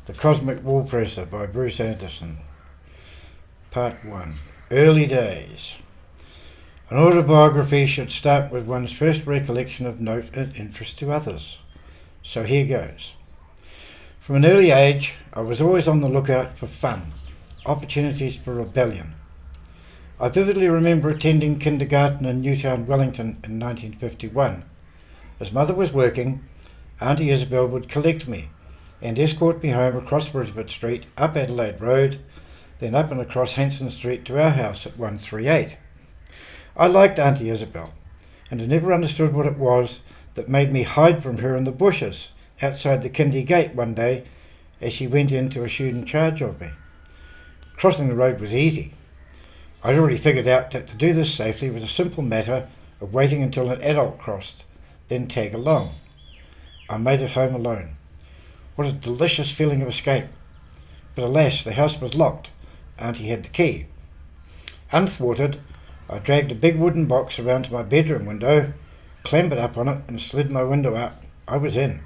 The Cosmic Woolpresser by Bruce Anderson. Part 1. Early Days. An autobiography should start with one's first recollection of note and interest to others. So here goes. From an early age, I was always on the lookout for fun, opportunities for rebellion. I vividly remember attending kindergarten in Newtown, Wellington in 1951. As Mother was working, Auntie Isabel would collect me and escort me home across Brisbane Street, up Adelaide Road, then up and across Hanson Street to our house at 138. I liked Auntie Isabel, and I never understood what it was that made me hide from her in the bushes outside the kindy gate one day as she went in to assume charge of me. Crossing the road was easy. I'd already figured out that to do this safely was a simple matter of waiting until an adult crossed, then tag along. I made it home alone. What a delicious feeling of escape. But alas, the house was locked. Auntie had the key. Unthwarted, I dragged a big wooden box around to my bedroom window, clambered up on it and slid my window out. I was in.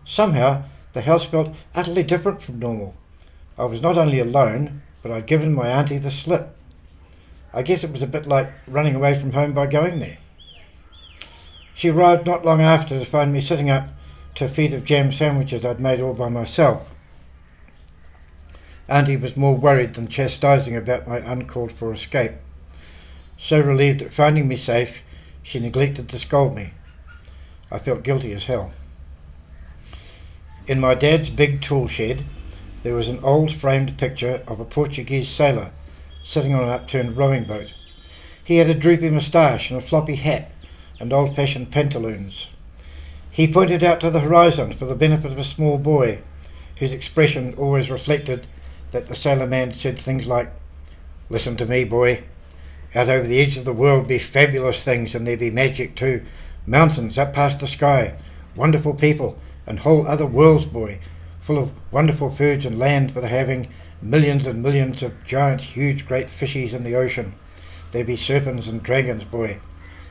Somehow, the house felt utterly different from normal. I was not only alone, but I'd given my auntie the slip. I guess it was a bit like running away from home by going there. She arrived not long after to find me sitting up to a feed of jam sandwiches I'd made all by myself. Auntie was more worried than chastising about my uncalled for escape. So relieved at finding me safe, she neglected to scold me. I felt guilty as hell. In my dad's big tool shed, there was an old framed picture of a Portuguese sailor sitting on an upturned rowing boat. He had a droopy moustache and a floppy hat and old-fashioned pantaloons. He pointed out to the horizon for the benefit of a small boy, whose expression always reflected that the sailor man said things like, "Listen to me, boy. Out over the edge of the world be fabulous things, and there be magic too. Mountains up past the sky, wonderful people, and whole other worlds, boy, full of wonderful foods and land for the having, millions and millions of giant, huge, great fishies in the ocean. There be serpents and dragons, boy.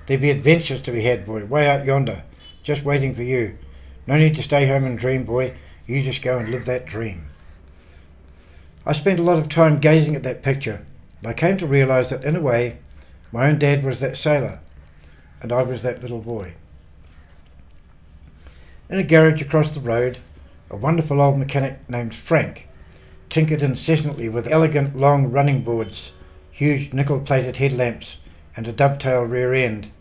There be adventures to be had, boy, way out yonder, just waiting for you. No need to stay home and dream, boy. You just go and live that dream." I spent a lot of time gazing at that picture, and I came to realise that in a way, my own dad was that sailor, and I was that little boy. In a garage across the road, a wonderful old mechanic named Frank tinkered incessantly with elegant long running boards, huge nickel-plated headlamps, and a dovetail rear end.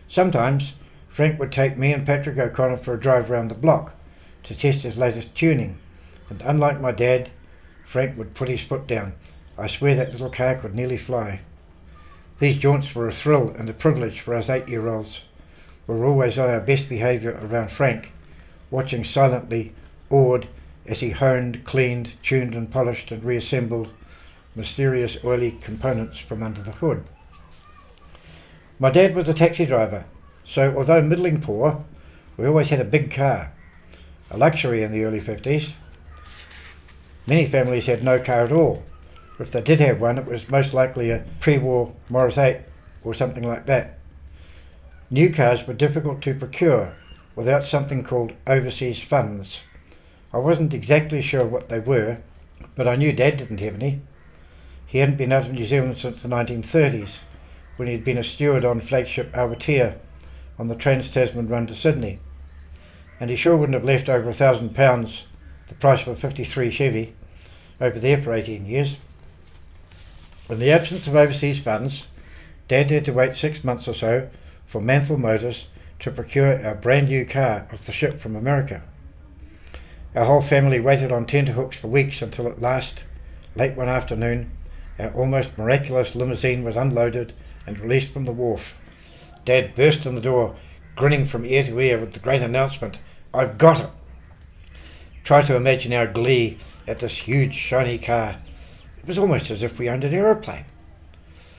Sometimes Frank would take me and Patrick O'Connor for a drive round the block to test his latest tuning, and unlike my dad, Frank would put his foot down. I swear that little car could nearly fly. These jaunts were a thrill and a privilege for us 8-year-olds. We were always on our best behaviour around Frank, watching silently, awed, as he honed, cleaned, tuned and polished and reassembled mysterious oily components from under the hood. My dad was a taxi driver, so although middling poor, we always had a big car, a luxury in the early 50s. Many families had no car at all, or if they did have one, it was most likely a pre-war Morris 8 or something like that. New cars were difficult to procure without something called overseas funds. I wasn't exactly sure what they were, but I knew Dad didn't have any. He hadn't been out of New Zealand since the 1930s, when he'd been a steward on flagship Awatea on the Trans-Tasman run to Sydney. And he sure wouldn't have left over £1,000, the price of a 53 Chevy, over there for 18 years. In the absence of overseas funds, Dad had to wait 6 months or so for Mantle Motors to procure our brand new car off the ship from America. Our whole family waited on tenterhooks for weeks until at last, late one afternoon, our almost miraculous limousine was unloaded and released from the wharf. Dad burst in the door, grinning from ear to ear with the great announcement, "I've got it!" Try to imagine our glee at this huge shiny car. It was almost as if we owned an aeroplane.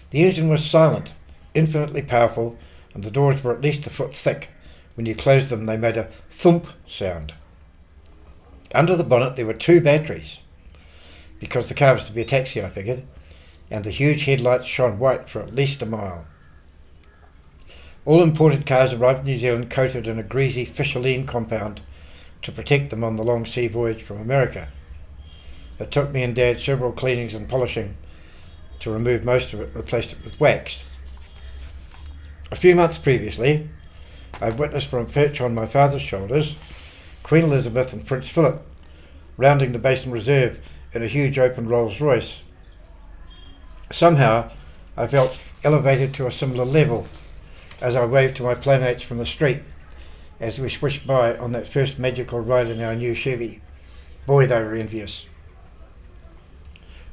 The engine was silent, infinitely powerful, and the doors were at least a foot thick. When you closed them, they made a thump sound. Under the bonnet there were 2 batteries, because the car was to be a taxi, I figured, and the huge headlights shone white for at least a mile. All imported cars arrived in New Zealand coated in a greasy fisherline compound to protect them on the long sea voyage from America. It took me and Dad several cleanings and polishing to remove most of it, replaced it with wax. A few months previously, I'd witnessed from a perch on my father's shoulders Queen Elizabeth and Prince Philip rounding the Basin Reserve in a huge open Rolls Royce. Somehow I felt elevated to a similar level as I waved to my playmates from the street as we swished by on that first magical ride in our new Chevy. Boy, they were envious.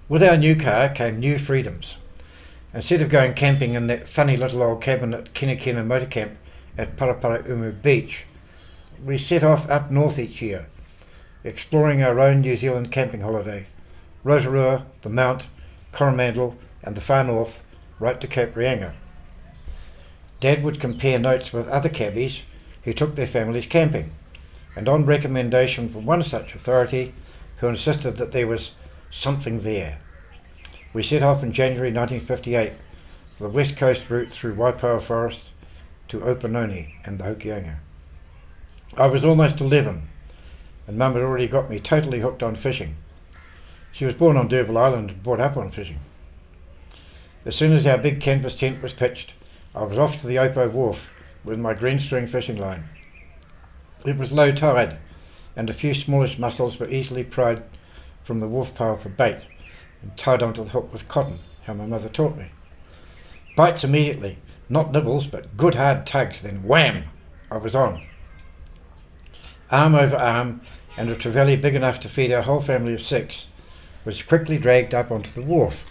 With our new car came new freedoms. Instead of going camping in that funny little old cabin at Kinakina Motor Camp at Paraparaumu Beach, we set off up north each year, exploring our own New Zealand camping holiday, Rotorua, the Mount, Coromandel and the far north, right to Cape Reinga. Dad would compare notes with other cabbies who took their families camping, and on recommendation from one such authority who insisted that there was something there, we set off in January 1958 for the west coast route through Waipoua Forest to Opanoni and the Hokianga. I was almost 11 and Mum had already got me totally hooked on fishing. She was born on D'Urville Island and brought up on fishing. As soon as our big canvas tent was pitched, I was off to the Opo wharf with my green string fishing line. It was low tide and a few smallish mussels were easily pried from the wharf pile for bait and tied onto the hook with cotton, how my mother taught me. Bites immediately, not nibbles but good hard tugs, then wham, I was on. Arm over arm and a trevally big enough to feed our whole family of 6 was quickly dragged up onto the wharf,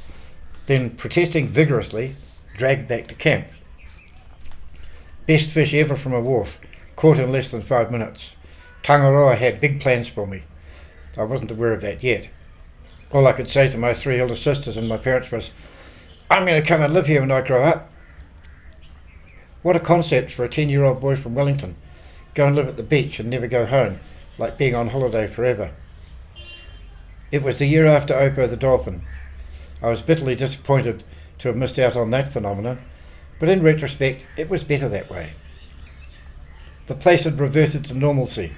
then protesting vigorously, dragged back to camp. Best fish ever from a wharf, caught in less than 5 minutes. Tangaroa had big plans for me. I wasn't aware of that yet. All I could say to my 3 elder sisters and my parents was, "I'm going to come and live here when I grow up." What a concept for a 10-year-old boy from Wellington. Go and live at the beach and never go home, like being on holiday forever. It was the year after Opo the dolphin. I was bitterly disappointed to have missed out on that phenomenon, but in retrospect it was better that way. The place had reverted to normalcy,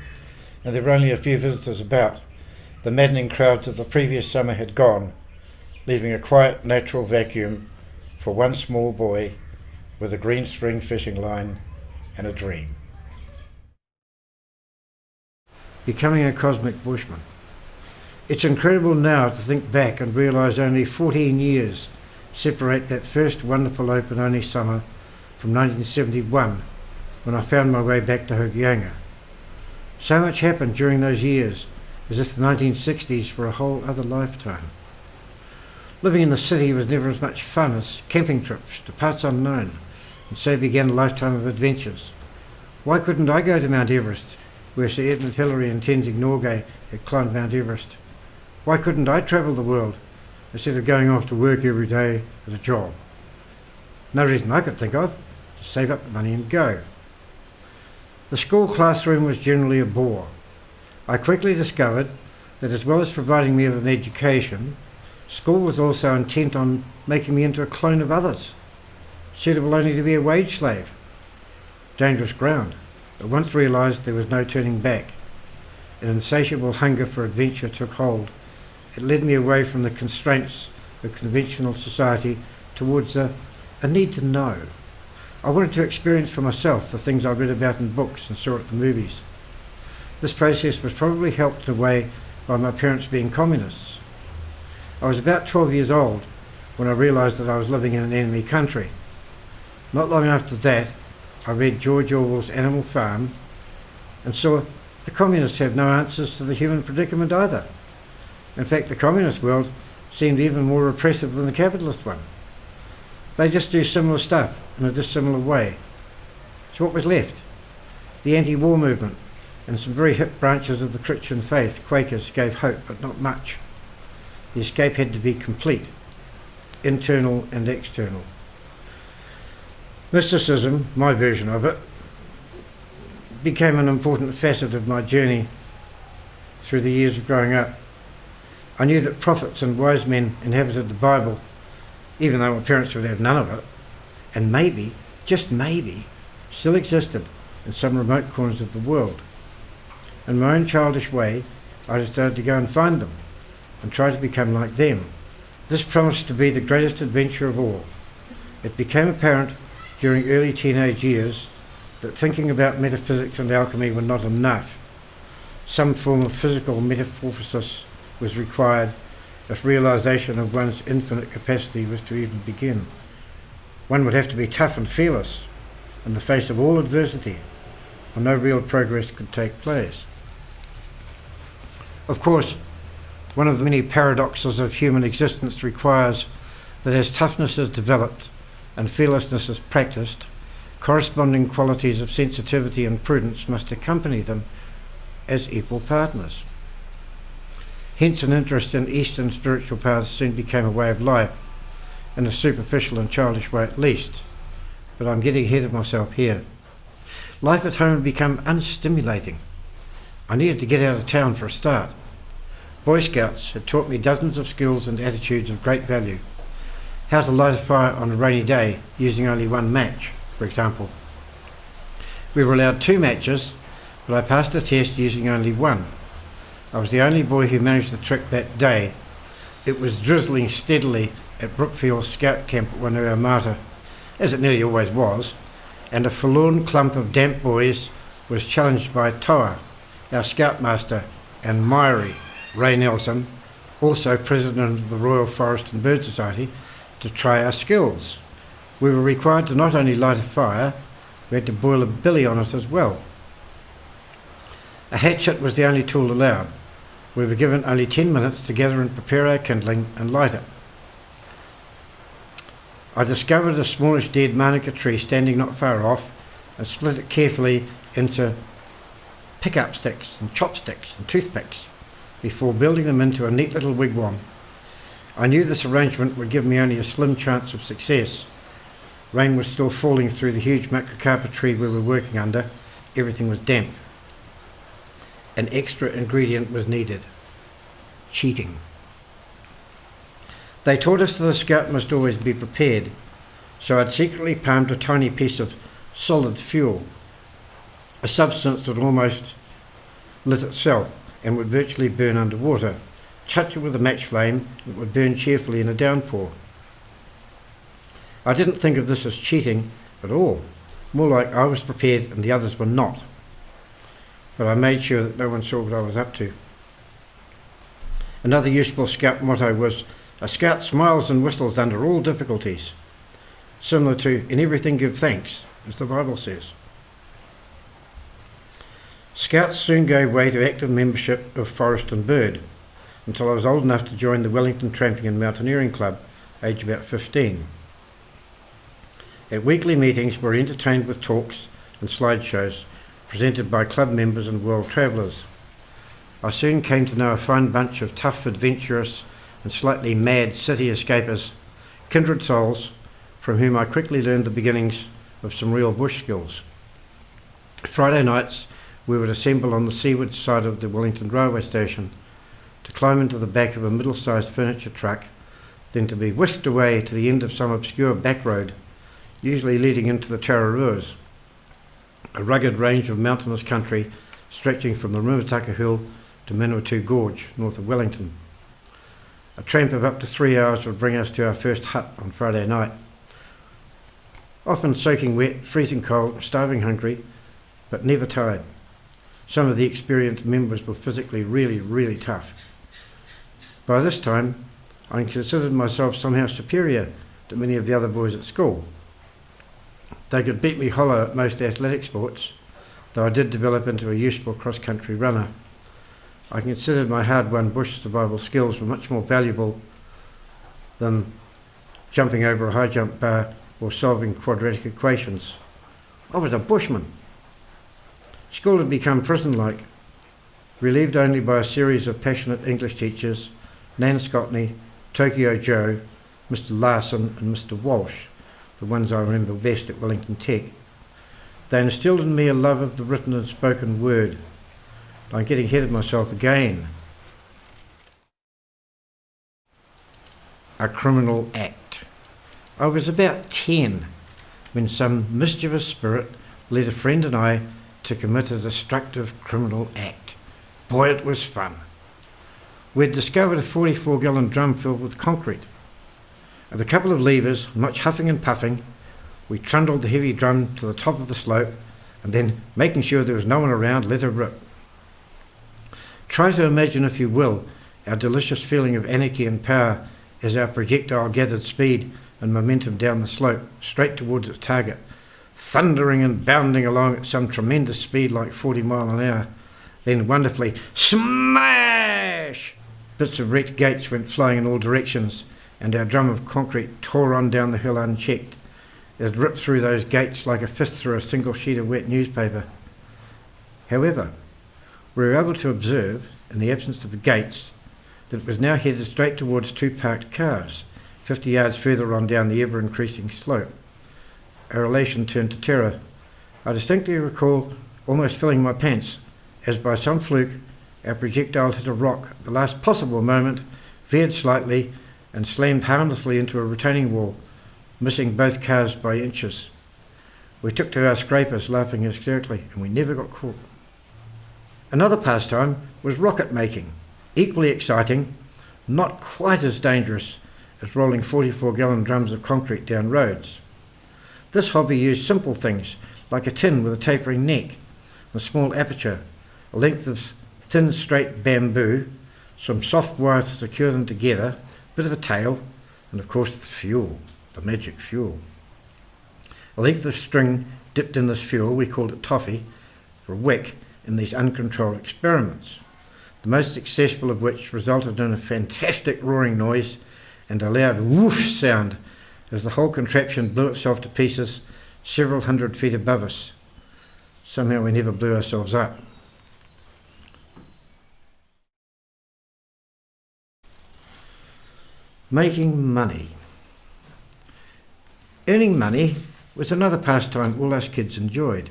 and there were only a few visitors about. The maddening crowds of the previous summer had gone, leaving a quiet natural vacuum for one small boy with a green string fishing line and a dream. Becoming a cosmic bushman. It's incredible now to think back and realise only 14 years separate that first wonderful Opanoni summer from 1971, when I found my way back to Hokianga. So much happened during those years, as if the 1960s were a whole other lifetime. Living in the city was never as much fun as camping trips to parts unknown, and so began a lifetime of adventures. Why couldn't I go to Mount Everest, where Sir Edmund Hillary and Tenzing Norgay had climbed Mount Everest? Why couldn't I travel the world instead of going off to work every day at a job? No reason I could think of, to save up the money and go. The school classroom was generally a bore. I quickly discovered that as well as providing me with an education, school was also intent on making me into a clone of others, suitable only to be a wage slave. Dangerous ground, but once realised there was no turning back. An insatiable hunger for adventure took hold. It led me away from the constraints of conventional society towards a need to know. I wanted to experience for myself the things I read about in books and saw at the movies. This process was probably helped in a way by my parents being communists. I was about 12 years old when I realised that I was living in an enemy country. Not long after that, I read George Orwell's Animal Farm and saw the communists have no answers to the human predicament either. In fact, the communist world seemed even more repressive than the capitalist one. They just do similar stuff in a dissimilar way. So what was left? The anti-war movement and some very hip branches of the Christian faith, Quakers, gave hope, but not much. The escape had to be complete, internal and external. Mysticism, my version of it, became an important facet of my journey through the years of growing up. I knew that prophets and wise men inhabited the Bible, even though my parents would have none of it, and maybe, just maybe, still existed in some remote corners of the world. In my own childish way, I decided to go and find them and try to become like them. This promised to be the greatest adventure of all. It became apparent during early teenage years that thinking about metaphysics and alchemy were not enough. Some form of physical metamorphosis was required if realization of one's infinite capacity was to even begin. One would have to be tough and fearless in the face of all adversity, or no real progress could take place. Of course, one of the many paradoxes of human existence requires that as toughness is developed and fearlessness is practiced, corresponding qualities of sensitivity and prudence must accompany them as equal partners. Hence an interest in Eastern spiritual paths soon became a way of life, in a superficial and childish way at least, but I'm getting ahead of myself here. Life at home had become unstimulating. I needed to get out of town for a start. Boy Scouts had taught me dozens of skills and attitudes of great value. How to light a fire on a rainy day using only one match, for example. We were allowed 2 matches, but I passed a test using only one. I was the only boy who managed the trick that day. It was drizzling steadily at Brookfield Scout Camp at Wainuiomata, as it nearly always was, and a forlorn clump of damp boys was challenged by Toa, our scoutmaster, and Mairi, Ray Nelson, also president of the Royal Forest and Bird Society, to try our skills. We were required to not only light a fire, we had to boil a billy on it as well. A hatchet was the only tool allowed. We were given only 10 minutes to gather and prepare our kindling and light it. I discovered a smallish dead manuka tree standing not far off and split it carefully into pick-up sticks and chopsticks and toothpicks before building them into a neat little wigwam. I knew this arrangement would give me only a slim chance of success. Rain was still falling through the huge macrocarpa tree we were working under. Everything was damp. An extra ingredient was needed: cheating. They taught us that a scout must always be prepared, so I'd secretly palmed a tiny piece of solid fuel, a substance that almost lit itself and would virtually burn underwater. Touch it with a match flame, it would burn cheerfully in a downpour. I didn't think of this as cheating at all, more like I was prepared and the others were not. But I made sure that no one saw what I was up to. Another useful scout motto was, "A scout smiles and whistles under all difficulties," similar to "in everything give thanks," as the Bible says. Scouts soon gave way to active membership of Forest and Bird, until I was old enough to join the Wellington Tramping and Mountaineering Club, aged about 15. At weekly meetings we were entertained with talks and slideshows presented by club members and world travellers. I soon came to know a fine bunch of tough, adventurous and slightly mad city escapers, kindred souls, from whom I quickly learned the beginnings of some real bush skills. Friday nights we would assemble on the seaward side of the Wellington railway station to climb into the back of a middle-sized furniture truck, then to be whisked away to the end of some obscure back road, usually leading into the Tararuas, a rugged range of mountainous country stretching from the Rimataka Hill to Manawatu Gorge, north of Wellington. A tramp of up to 3 hours would bring us to our first hut on Friday night. Often soaking wet, freezing cold, starving hungry, but never tired. Some of the experienced members were physically really tough. By this time, I considered myself somehow superior to many of the other boys at school. They could beat me hollow at most athletic sports, though I did develop into a useful cross-country runner. I considered my hard-won bush survival skills were much more valuable than jumping over a high jump bar or solving quadratic equations. I was a bushman. School had become prison-like, relieved only by a series of passionate English teachers, Nan Scotney, Tokyo Joe, Mr. Larson and Mr. Walsh, the ones I remember best at Wellington Tech. They instilled in me a love of the written and spoken word. I'm getting ahead of myself again. A criminal act. I was about 10 when some mischievous spirit led a friend and I to commit a destructive criminal act. Boy, it was fun. We'd discovered a 44-gallon drum filled with concrete. With a couple of levers, much huffing and puffing, we trundled the heavy drum to the top of the slope and then, making sure there was no one around, let her rip. Try to imagine, if you will, our delicious feeling of anarchy and power as our projectile gathered speed and momentum down the slope, straight towards its target, thundering and bounding along at some tremendous speed like 40 miles an hour. Then wonderfully, smash! Bits of wrecked gates went flying in all directions, and our drum of concrete tore on down the hill unchecked. It had ripped through those gates like a fist through a single sheet of wet newspaper. However, we were able to observe, in the absence of the gates, that it was now headed straight towards two parked cars, 50 yards further on down the ever-increasing slope. Our elation turned to terror. I distinctly recall almost filling my pants, as by some fluke our projectile hit a rock at the last possible moment, veered slightly, and slammed harmlessly into a retaining wall, missing both cars by inches. We took to our scrapers, laughing hysterically, and we never got caught. Another pastime was rocket making, equally exciting, not quite as dangerous as rolling 44-gallon drums of concrete down roads. This hobby used simple things like a tin with a tapering neck, a small aperture, a length of thin straight bamboo, some soft wire to secure them together, a bit of a tail, and of course the fuel, the magic fuel. A length of string dipped in this fuel, we called it toffee, for a wick in these uncontrolled experiments, the most successful of which resulted in a fantastic roaring noise and a loud whoosh sound as the whole contraption blew itself to pieces several hundred feet above us. Somehow we never blew ourselves up. Making money. Earning money was another pastime all us kids enjoyed.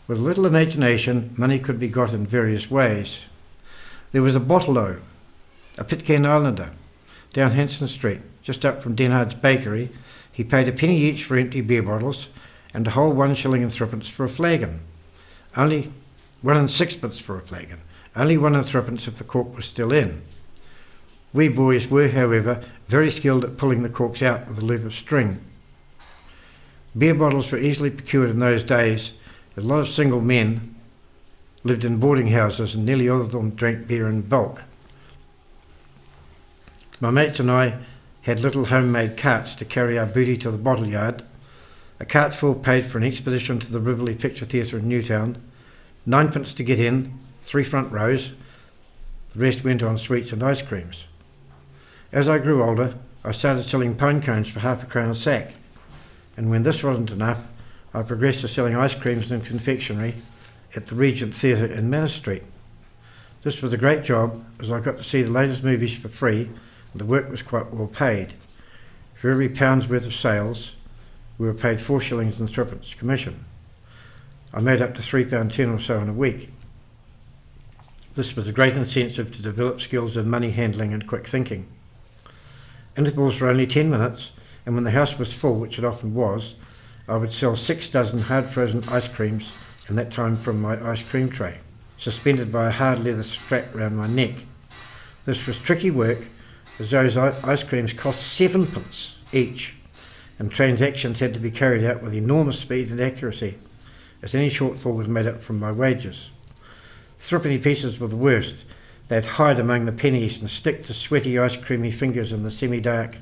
With a little imagination, money could be got in various ways. There was a bottle-o, a Pitcairn Islander, down Hanson Street, just up from Denhard's bakery. He paid a penny each for empty beer bottles and a whole 1 shilling and threepence for a flagon. Only 1 and sixpence for a flagon. Only 1 and threepence if the cork was still in. We boys were, however, very skilled at pulling the corks out with a loop of string. Beer bottles were easily procured in those days. A lot of single men lived in boarding houses and nearly all of them drank beer in bulk. My mates and I had little homemade carts to carry our booty to the bottle yard. A cart full paid for an expedition to the Rivoli Picture Theatre in Newtown, 9pence to get in, 3 front rows. The rest went on sweets and ice creams. As I grew older, I started selling pine cones for ½ a crown a sack, and when this wasn't enough, I progressed to selling ice creams and confectionery at the Regent Theatre in Manor Street. This was a great job, as I got to see the latest movies for free, and the work was quite well paid. For every pound's worth of sales, we were paid 4 shillings and threepence commission. I made up to £3.10 or so in a week. This was a great incentive to develop skills in money handling and quick thinking. Intervals were only 10 minutes, and when the house was full, which it often was, I would sell 6 dozen hard frozen ice creams, and that time from my ice cream tray, suspended by a hard leather strap round my neck. This was tricky work, as those ice creams cost 7pence each, and transactions had to be carried out with enormous speed and accuracy, as any shortfall was made up from my wages. Threepenny pieces were the worst. They'd hide among the pennies and stick to sweaty ice creamy fingers in the semi-dark,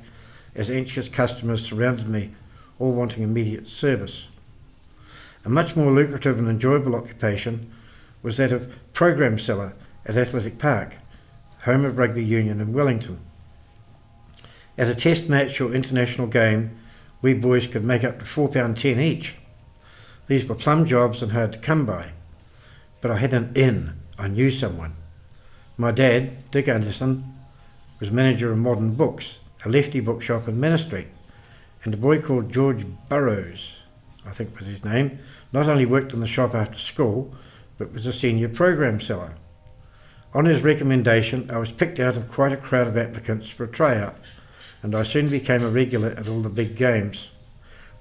as anxious customers surrounded me, all wanting immediate service. A much more lucrative and enjoyable occupation was that of programme seller at Athletic Park, home of rugby union in Wellington. At a test match or international game, we boys could make up to £4.10 each. These were plum jobs and hard to come by, but I had an in. I knew someone. My dad, Dick Anderson, was manager of Modern Books, a lefty bookshop in Manor Street, and a boy called George Burrows, I think was his name, not only worked in the shop after school, but was a senior programme seller. On his recommendation, I was picked out of quite a crowd of applicants for a tryout, and I soon became a regular at all the big games.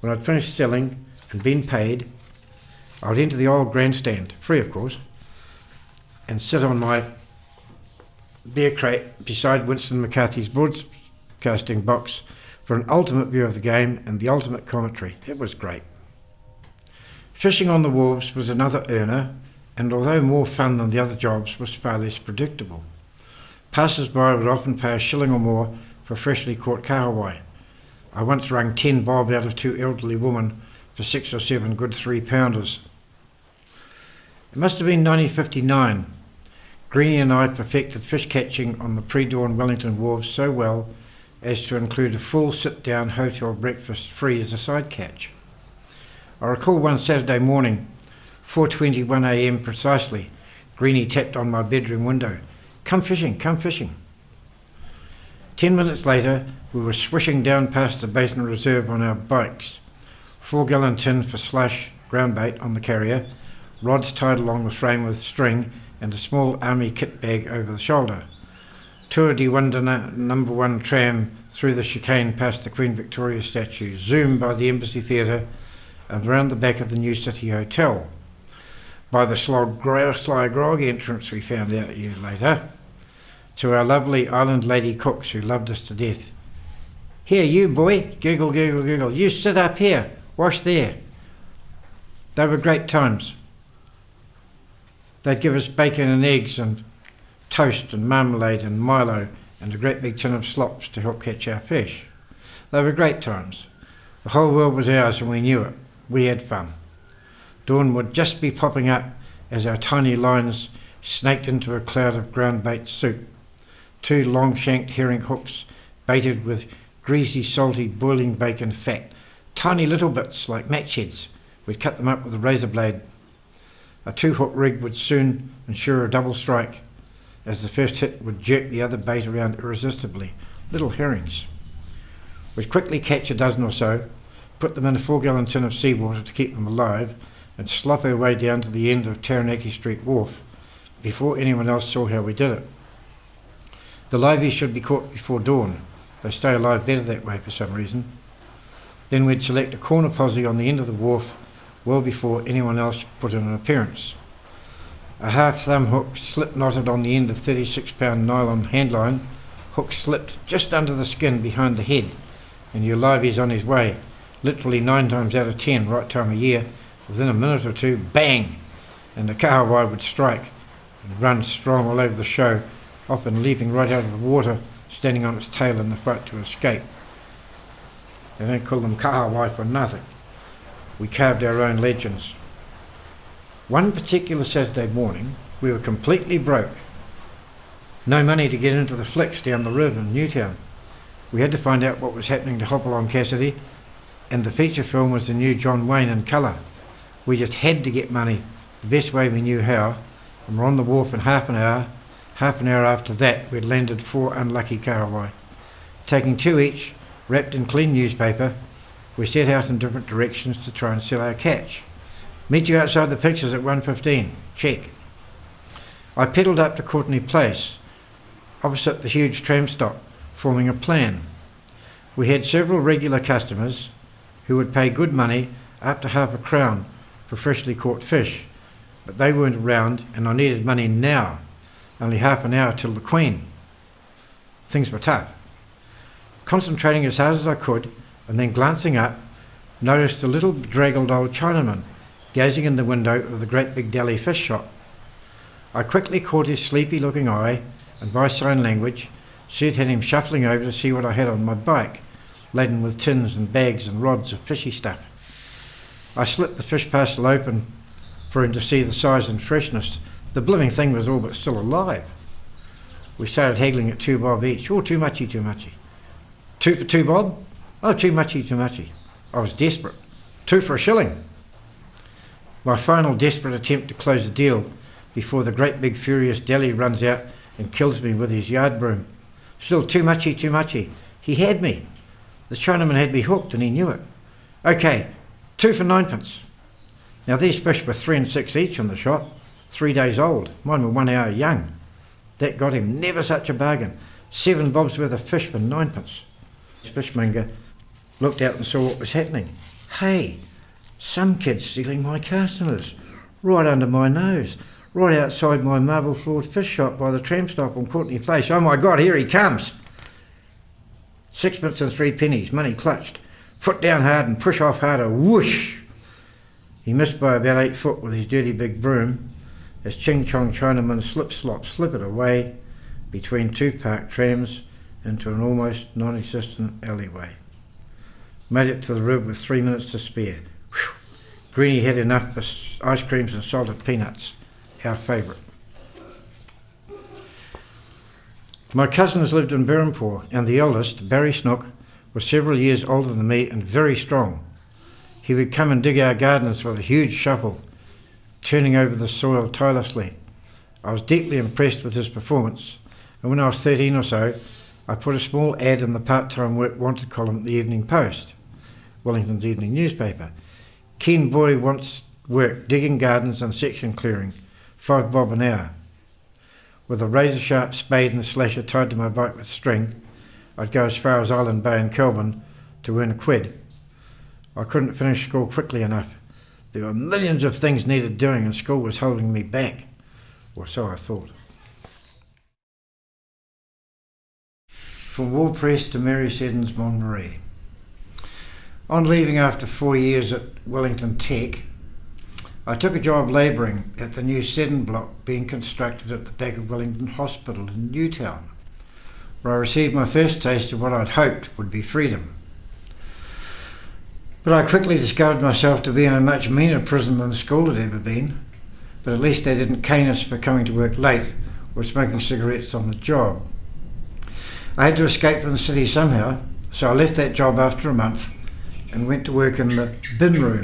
When I'd finished selling and been paid, I would enter the old grandstand, free of course, and sit on my beer crate beside Winston McCarthy's broadcasting box for an ultimate view of the game and the ultimate commentary. It was great. Fishing on the wharves was another earner, and although more fun than the other jobs, was far less predictable. Passers-by would often pay a shilling or more for freshly caught kahawai. I once wrung 10 bob out of 2 elderly women for 6 or 7 good 3-pounders. It must have been 1959. Greenie and I perfected fish catching on the pre-dawn Wellington wharves so well as to include a full sit-down hotel breakfast free as a side catch. I recall one Saturday morning, 4:21 a.m. precisely, Greenie tapped on my bedroom window. "Come fishing, come fishing." 10 minutes later, we were swishing down past the Basin Reserve on our bikes. 4-gallon tin for slush, ground bait on the carrier, rods tied along the frame with string, and a small army kit bag over the shoulder. Tour de Wondana number 1 tram through the chicane past the Queen Victoria statue, zoom by the Embassy Theatre and round the back of the New City Hotel. By the Sly Grog entrance, we found out years later, to our lovely island lady cooks who loved us to death. "Here, you boy, giggle, giggle, giggle, you sit up here, wash there." They were great times. They'd give us bacon and eggs and toast and marmalade and Milo and a great big tin of slops to help catch our fish. They were great times. The whole world was ours and we knew it. We had fun. Dawn would just be popping up as our tiny lines snaked into a cloud of ground bait soup. 2 long-shanked herring hooks baited with greasy, salty, boiling bacon fat. Tiny little bits like match heads. We'd cut them up with a razor blade. A 2-hook rig would soon ensure a double strike, as the first hit would jerk the other bait around irresistibly. Little herrings. We'd quickly catch a dozen or so, put them in a 4-gallon tin of seawater to keep them alive, and slop our way down to the end of Taranaki Street Wharf before anyone else saw how we did it. The liveys should be caught before dawn. They stay alive better that way for some reason. Then we'd select a corner posse on the end of the wharf well before anyone else put in an appearance. A half-thumb hook slip-knotted on the end of 36-pound nylon handline. Hook slipped just under the skin behind the head, and your livey's on his way. Literally 9 times out of 10, right time of year, within a minute or two, bang, and the kahawai would strike and run strong all over the show, often leaping right out of the water, standing on its tail in the fight to escape. They don't call them kahawai for nothing. We carved our own legends. One particular Saturday morning, we were completely broke. No money to get into the flicks down the river in Newtown. We had to find out what was happening to Hopalong Cassidy, and the feature film was the new John Wayne in colour. We just had to get money the best way we knew how, and we're on the wharf in half an hour. Half an hour after that, we'd landed 4 unlucky kahawai. Taking 2 each, wrapped in clean newspaper, we set out in different directions to try and sell our catch. "Meet you outside the pictures at 1:15. Check." I pedalled up to Courtenay Place, opposite the huge tram stop, forming a plan. We had several regular customers who would pay good money, up to half a crown, for freshly caught fish, but they weren't around and I needed money now. Only half an hour till the Queen. Things were tough. Concentrating as hard as I could, and then glancing up, noticed a little draggled old Chinaman gazing in the window of the great big deli fish shop. I quickly caught his sleepy-looking eye, and by sign language, Sid had him shuffling over to see what I had on my bike, laden with tins and bags and rods of fishy stuff. I slit the fish parcel open for him to see the size and freshness. The blooming thing was all but still alive. We started haggling at 2 bob each. "Oh, too muchy, too muchy." "2 for 2 bob? "Oh, too muchy, too muchy." I was desperate. "2 for a shilling." My final desperate attempt to close the deal before the great big furious deli runs out and kills me with his yard broom. Still too muchy, too muchy. He had me. The Chinaman had me hooked and he knew it. "Okay, 2 for 9p." Now these fish were 3 and 6 each on the shop, 3 days old. Mine were 1 hour young. That got him. Never such a bargain. 7 bobs worth of fish for 9p. The fishmonger looked out and saw what was happening. Hey, some kid's stealing my customers. Right under my nose. right outside my marble floored fish shop by the tram stop on Courtney Place. Oh my God, here he comes. 6 and 3 pennies, money clutched. Foot down hard and push off harder, whoosh! He missed by about 8 foot with his dirty big broom as Ching Chong Chinaman slippered away between 2 parked trams into an almost non-existent alleyway. Made it to the rib with 3 minutes to spare. Whew. Greenie had enough for ice creams and salted peanuts, our favourite. My cousins lived in Berrimpore, and the eldest, Barry Snook, was several years older than me and very strong. He would come and dig our gardens with a huge shovel, turning over the soil tirelessly. I was deeply impressed with his performance, and when I was 13 or so, I put a small ad in the part-time work wanted column at the Evening Post, Wellington's evening newspaper. Keen boy wants work, digging gardens and section clearing, 5 bob an hour. With a razor-sharp spade and a slasher tied to my bike with string, I'd go as far as Island Bay in Kelvin to earn a quid. I couldn't finish school quickly enough. There were millions of things needed doing and school was holding me back, or so I thought. From Woolpresser to Mary Seddon's Monmarie. On leaving after 4 years at Wellington Tech, I took a job labouring at the new Seddon block being constructed at the back of Wellington Hospital in Newtown, where I received my first taste of what I'd hoped would be freedom. But I quickly discovered myself to be in a much meaner prison than school had ever been, but at least they didn't cane us for coming to work late or smoking cigarettes on the job. I had to escape from the city somehow, so I left that job after a month and went to work in the bin room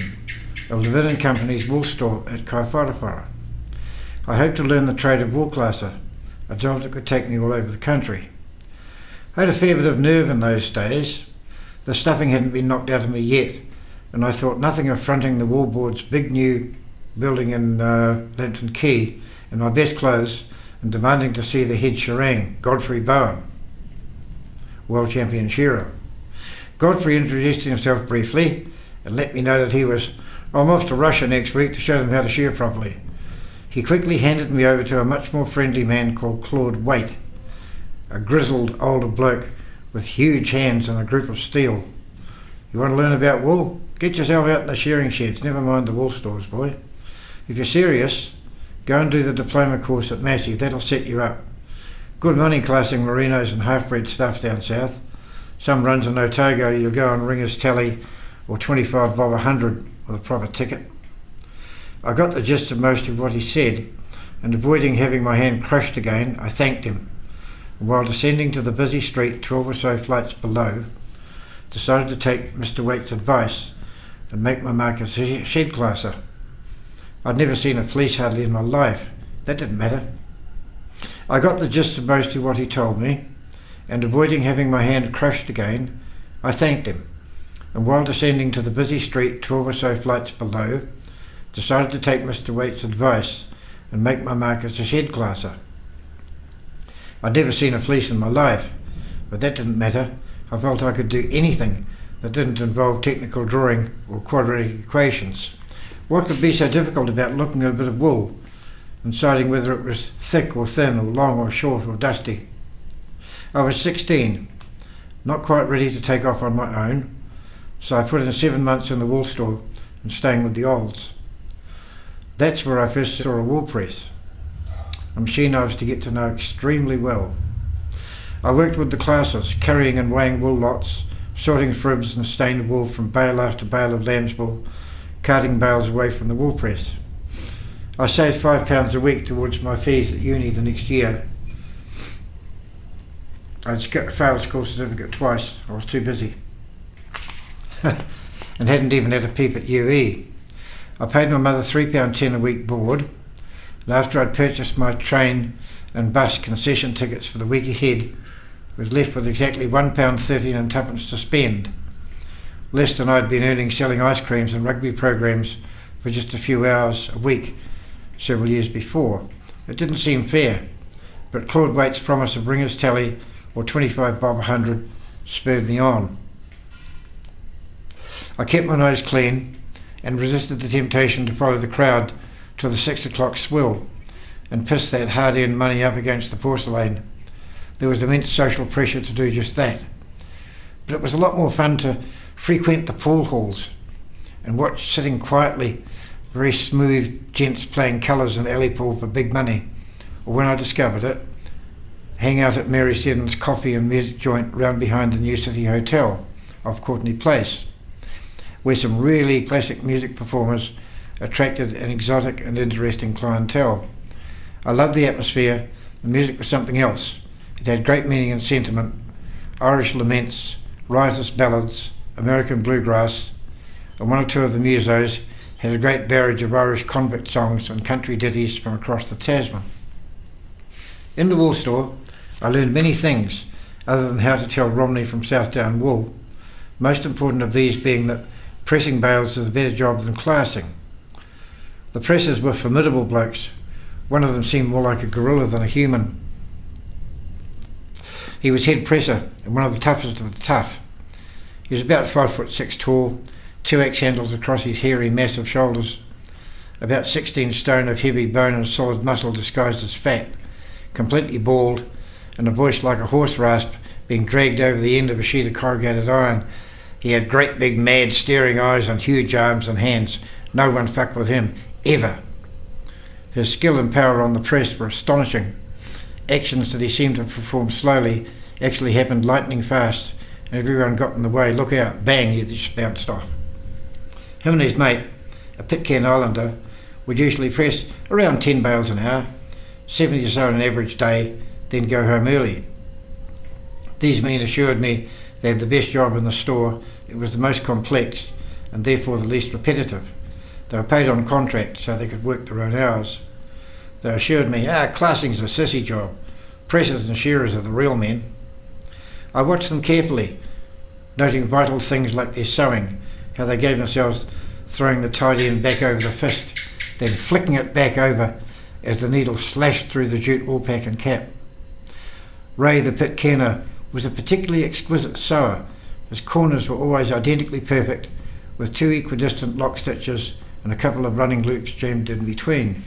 of Levin & Company's wool store at Kaiwharawhara. I hoped to learn the trade of woolplasser, a job that could take me all over the country. I had a fair bit of nerve in those days. The stuffing hadn't been knocked out of me yet, and I thought nothing of fronting the Wool Board's big new building in Lambton Quay in my best clothes and demanding to see the head Sherang, Godfrey Bowen, world champion shearer. Godfrey introduced himself briefly and let me know that he was, I'm off to Russia next week to show them how to shear properly. He quickly handed me over to a much more friendly man called Claude Waite, a grizzled older bloke with huge hands and a grip of steel. You want to learn about wool? Get yourself out in the shearing sheds, never mind the wool stores, boy. If you're serious, go and do the diploma course at Massey, that'll set you up. Good money classing merinos and half-bred stuff down south. Some runs in Otago you'll go on Ringer's Tally or 25 bob 100 with a proper ticket. I got the gist of most of what he said, and avoiding having my hand crushed again, I thanked him, and while descending to the busy street 12 or so flights below, decided to take Mr. Waite's advice and make my mark as a shed classer. I'd never seen a fleece hardly in my life. That didn't matter. I got the gist of most of what he told me, and avoiding having my hand crushed again, I thanked him, and while descending to the busy street 12 or so flights below, decided to take Mr. Waite's advice and make my mark as a shed classer. I'd never seen a fleece in my life, but that didn't matter. I felt I could do anything that didn't involve technical drawing or quadratic equations. What could be so difficult about looking at a bit of wool and deciding whether it was thick or thin or long or short or dusty? I was 16, not quite ready to take off on my own, so I put in 7 months in the wool store and staying with the olds. That's where I first saw a wool press, a machine I was to get to know extremely well. I worked with the classes, carrying and weighing wool lots, sorting fribs and stained wool from bale after bale of lamb's wool, carting bales away from the wool press. I saved £5 a week towards my fees at uni the next year. I'd failed school certificate twice. I was too busy. And hadn't even had a peep at UE. I paid my mother £3.10 a week board, and after I'd purchased my train and bus concession tickets for the week ahead, was left with exactly £1.13 and twopence to spend, less than I'd been earning selling ice creams and rugby programs for just a few hours a week several years before. It didn't seem fair, but Claude Waite's promise of Ringer's Tally or 25 bob 100 spurred me on. I kept my nose clean and resisted the temptation to follow the crowd to the 6 o'clock swill, and piss that hard-earned money up against the porcelain. There was immense social pressure to do just that. But it was a lot more fun to frequent the pool halls and watch sitting quietly very smooth gents playing colours in the alley pool for big money, or when I discovered it, hang out at Mary Seddon's coffee and music joint round behind the New City Hotel off Courtney Place, where some really classic music performers attracted an exotic and interesting clientele. I loved the atmosphere. The music was something else. It had great meaning and sentiment, Irish laments, riotous ballads, American bluegrass, and one or two of the musos had a great barrage of Irish convict songs and country ditties from across the Tasman. In the wool store, I learned many things other than how to tell Romney from Southdown wool, most important of these being that pressing bales is a better job than classing. The pressers were formidable blokes. One of them seemed more like a gorilla than a human. He was head presser and one of the toughest of the tough. He was about 5'6" tall, 2 axe handles across his hairy, massive shoulders, about 16 stone of heavy bone and solid muscle disguised as fat, completely bald, and a voice like a horse rasp being dragged over the end of a sheet of corrugated iron. He had great big mad staring eyes and huge arms and hands. No one fucked with him, ever. His skill and power on the press were astonishing. Actions that he seemed to perform slowly actually happened lightning fast, and everyone got in the way. Look out, bang, he just bounced off. Him and his mate, a Pitcairn Islander, would usually press around 10 bales an hour, 70 or so on an average day, then go home early. These men assured me they had the best job in the store. It was the most complex and therefore the least repetitive. They were paid on contract so they could work their own hours. They assured me, classing's a sissy job. Pressers and shearers are the real men. I watched them carefully, noting vital things like their sewing, how they gave themselves throwing the tidy end back over the fist, then flicking it back over as the needle slashed through the jute woolpack and cap. Ray the Pitcairner was a particularly exquisite sewer. His corners were always identically perfect, with 2 equidistant lock stitches and a couple of running loops jammed in between.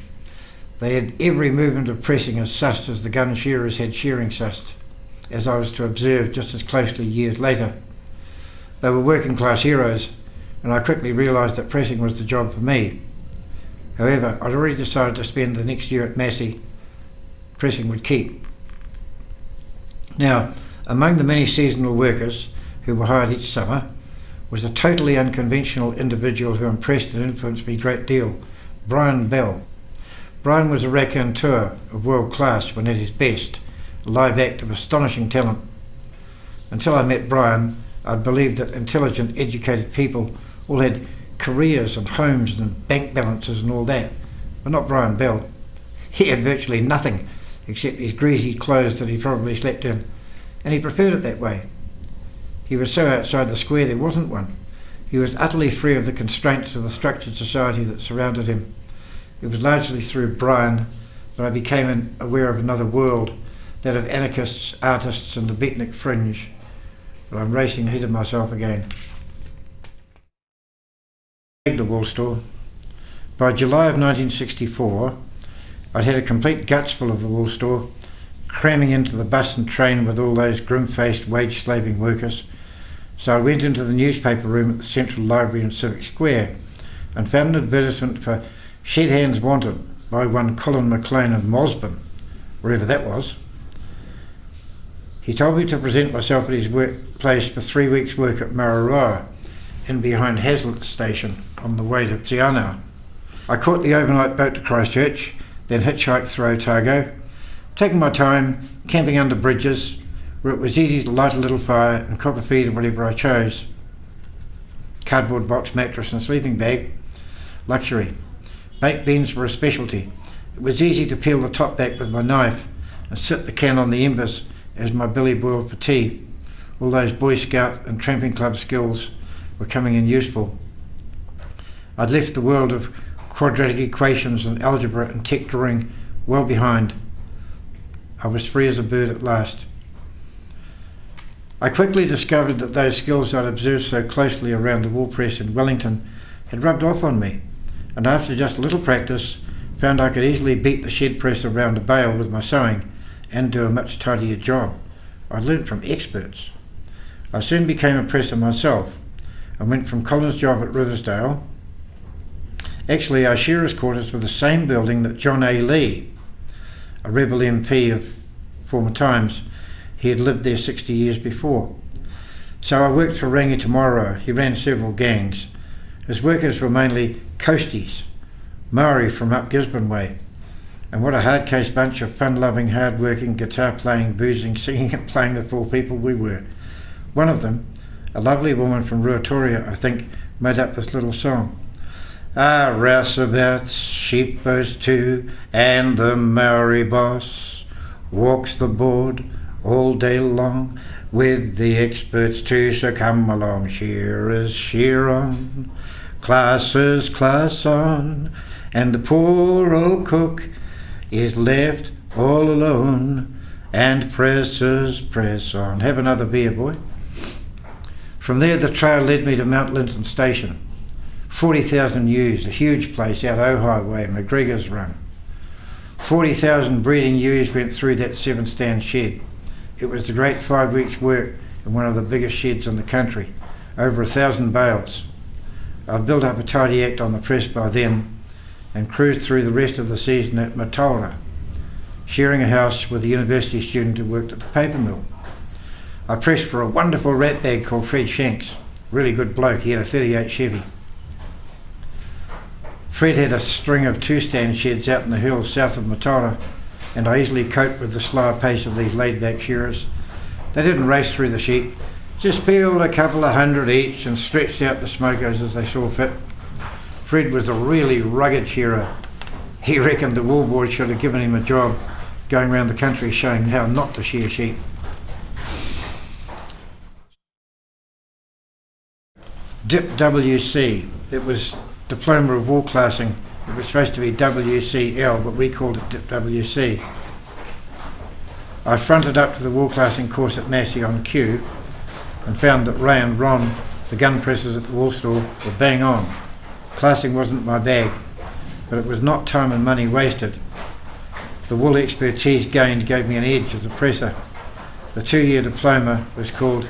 They had every movement of pressing as sussed as the gun shearers had shearing sussed, as I was to observe just as closely years later. They were working class heroes, and I quickly realised that pressing was the job for me. However, I'd already decided to spend the next year at Massey. Pressing would keep. Now, among the many seasonal workers who were hired each summer was a totally unconventional individual who impressed and influenced me a great deal, Brian Bell. Brian was a raconteur of world class when at his best, a live act of astonishing talent. Until I met Brian, I'd believed that intelligent, educated people all had careers and homes and bank balances and all that, but not Brian Bell. He had virtually nothing except his greasy clothes that he probably slept in, and he preferred it that way. He was so outside the square there wasn't one. He was utterly free of the constraints of the structured society that surrounded him. It was largely through Brian that I became aware of another world, that of anarchists, artists and the beatnik fringe. But I'm racing ahead of myself again. The wool store. By July of 1964, I'd had a complete gutsful of the wool store, cramming into the bus and train with all those grim-faced wage-slaving workers. So I went into the newspaper room at the Central Library in Civic Square and found an advertisement for shed hands wanted by one Colin McLean of Mosburn, wherever that was. He told me to present myself at his workplace for 3 weeks' work at Mararoa, in behind Hazlitt Station on the way to Tiana. I caught the overnight boat to Christchurch, then hitchhiked through Otago, taking my time, camping under bridges, where it was easy to light a little fire and cop a feed of whatever I chose. Cardboard box, mattress and sleeping bag, luxury. Baked beans were a specialty. It was easy to peel the top back with my knife and sit the can on the embers as my billy boiled for tea. All those Boy Scout and tramping club skills were coming in useful. I'd left the world of quadratic equations and algebra and tech drawing well behind. I was free as a bird at last. I quickly discovered that those skills I'd observed so closely around the wool press in Wellington had rubbed off on me, and after just a little practice found I could easily beat the shed press around a bale with my sewing and do a much tidier job. I learnt from experts. I soon became a presser myself and went from Collins' job at Riversdale. Actually, our shearers' quarters were the same building that John A. Lee, a rebel MP of former times, he had lived there 60 years before. So I worked for Rangi Tomorrow. He ran several gangs. His workers were mainly coasties, Maori from up Gisborne way. And what a hard-case bunch of fun-loving, hard-working, guitar-playing, boozing, singing and playing the four people we were. One of them, a lovely woman from Ruatoria, I think, made up this little song. Ah, rouseabouts, sheepos too, and the Maori boss walks the board all day long with the experts too, so come along, shearers, shear on, classes, class on, and the poor old cook is left all alone, and pressers press on. Have another beer, boy. From there the trail led me to Mount Linton Station. 40,000 ewes, a huge place out Ojai way, McGregor's Run. 40,000 breeding ewes went through that 7-stand shed. It was the great 5 weeks' work in one of the biggest sheds in the country, over 1,000 bales. I'd built up a tidy act on the press by then and cruised through the rest of the season at Mataura, sharing a house with a university student who worked at the paper mill. I pressed for a wonderful rat bag called Fred Shanks, really good bloke. He had a 38 Chevy. Fred had a string of 2-stand sheds out in the hills south of Mataura, and I easily coped with the slower pace of these laid-back shearers. They didn't race through the sheep, just peeled a couple of hundred each and stretched out the smokers as they saw fit. Fred was a really rugged shearer. He reckoned the wool board should have given him a job going around the country showing how not to shear sheep. DIP WC, it was Diploma of Wool Classing. It was supposed to be WCL, but we called it DIP WC. I fronted up to the wool classing course at Massey on cue and found that Ray and Ron, the gun pressers at the wool store, were bang on. Classing wasn't my bag, but it was not time and money wasted. The wool expertise gained gave me an edge as a presser. The 2-year diploma was called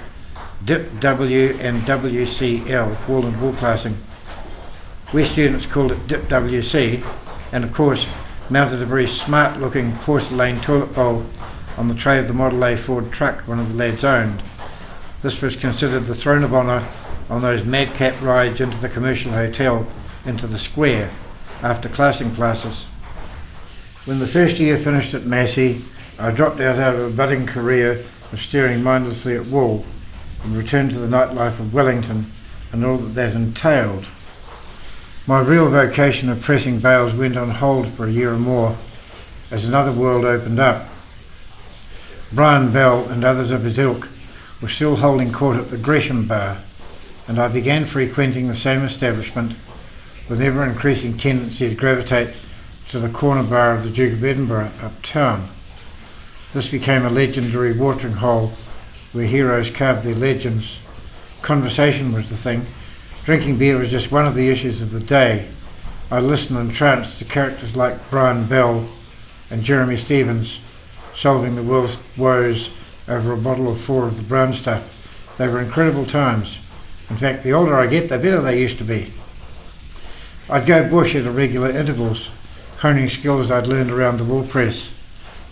DIP W and WCL, Wool and Wool Classing. We students called it DIP WC, and of course mounted a very smart looking porcelain toilet bowl on the tray of the Model A Ford truck one of the lads owned. This was considered the throne of honour on those madcap rides into the commercial hotel into the square after classing classes. When the first year finished at Massey, I dropped out of a budding career of staring mindlessly at wool and returned to the nightlife of Wellington and all that entailed. My real vocation of pressing bales went on hold for a year or more as another world opened up. Brian Bell and others of his ilk were still holding court at the Gresham Bar, and I began frequenting the same establishment with ever increasing tendency to gravitate to the corner bar of the Duke of Edinburgh uptown. This became a legendary watering hole where heroes carved their legends. Conversation was the thing. Drinking beer was just one of the issues of the day. I listened entranced to characters like Brian Bell and Jeremy Stevens solving the world's woes over a bottle of 4 of the brown stuff. They were incredible times. In fact, the older I get, the better they used to be. I'd go bush at irregular intervals, honing skills I'd learned around the wool press,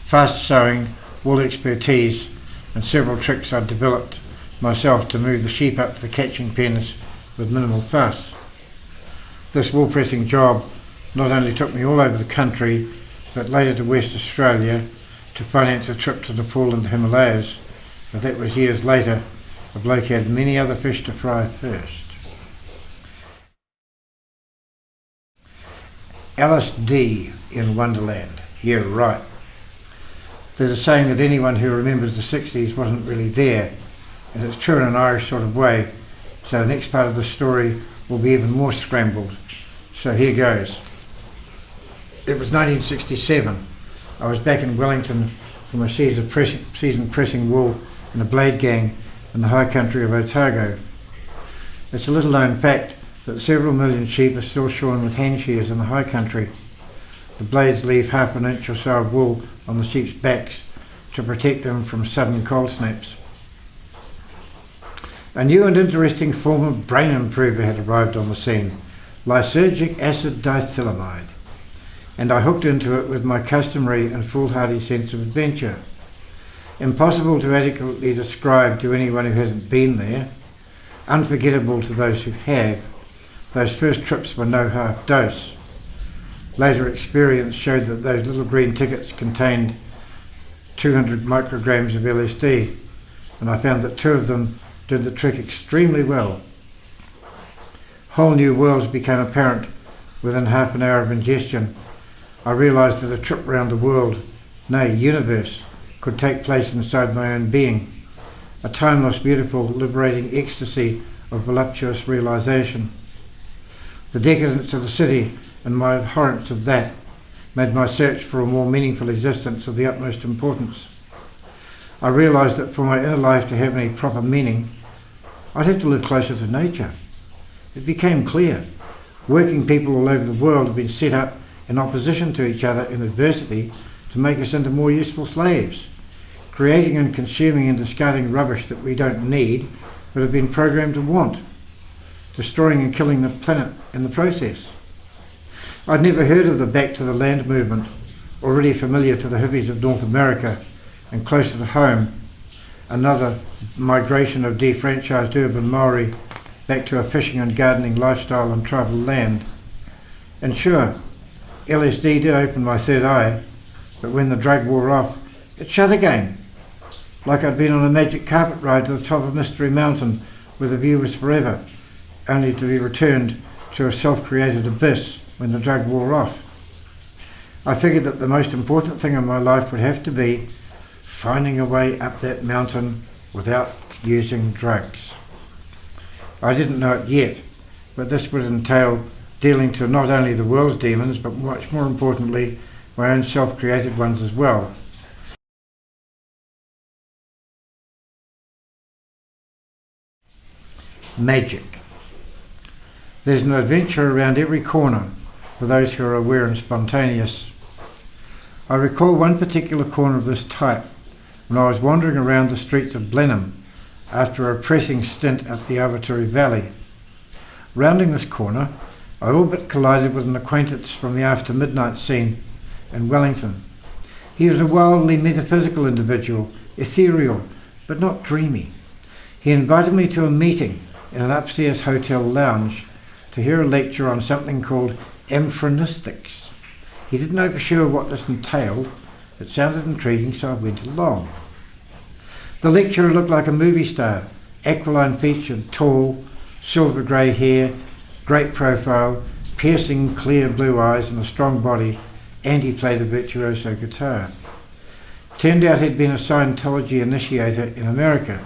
fast sewing, wool expertise, and several tricks I'd developed myself to move the sheep up to the catching pens with minimal fuss. This wool pressing job not only took me all over the country, but later to West Australia to finance a trip to Nepal and the Himalayas, but that was years later. The bloke had many other fish to fry first. Alice D. in Wonderland. Yeah, right. There's a saying that anyone who remembers the 60s wasn't really there, and it's true in an Irish sort of way, so the next part of the story will be even more scrambled. So here goes. It was 1967. I was back in Wellington from a season pressing wool in a blade gang in the high country of Otago. It's a little known fact that several million sheep are still shorn with hand shears in the high country. The blades leave half an inch or so of wool on the sheep's backs to protect them from sudden cold snaps. A new and interesting form of brain improver had arrived on the scene, lysergic acid diethylamide, and I hooked into it with my customary and foolhardy sense of adventure. Impossible to adequately describe to anyone who hasn't been there, unforgettable to those who have. Those first trips were no half dose. Later experience showed that those little green tickets contained 200 micrograms of LSD, and I found that 2 of them did the trick extremely well. Whole new worlds became apparent within half an hour of ingestion. I realised that a trip round the world, nay, universe, could take place inside my own being, a timeless, beautiful, liberating ecstasy of voluptuous realisation. The decadence of the city and my abhorrence of that made my search for a more meaningful existence of the utmost importance. I realised that for my inner life to have any proper meaning, I'd have to live closer to nature. It became clear. Working people all over the world have been set up in opposition to each other in adversity to make us into more useful slaves, creating and consuming and discarding rubbish that we don't need but have been programmed to want, destroying and killing the planet in the process. I'd never heard of the Back to the Land movement, already familiar to the hippies of North America, and closer to home, another migration of defranchised urban Maori back to a fishing and gardening lifestyle on tribal land. And sure, LSD did open my third eye, but when the drug wore off, it shut again, like I'd been on a magic carpet ride to the top of Mystery Mountain where the view was forever, only to be returned to a self-created abyss when the drug wore off. I figured that the most important thing in my life would have to be finding a way up that mountain without using drugs. I didn't know it yet, but this would entail dealing to not only the world's demons, but much more importantly, my own self-created ones as well. Magic. There's an adventure around every corner for those who are aware and spontaneous. I recall one particular corner of this type when I was wandering around the streets of Blenheim after a pressing stint up the Arbitrary Valley. Rounding this corner, I all but collided with an acquaintance from the after midnight scene in Wellington. He was a wildly metaphysical individual, ethereal, but not dreamy. He invited me to a meeting in an upstairs hotel lounge to hear a lecture on something called embryonistics. He didn't know for sure what this entailed. It sounded intriguing, so I went along. The lecturer looked like a movie star, aquiline featured, tall, silver grey hair, great profile, piercing clear blue eyes and a strong body, and he played a virtuoso guitar. Turned out he'd been a Scientology initiator in America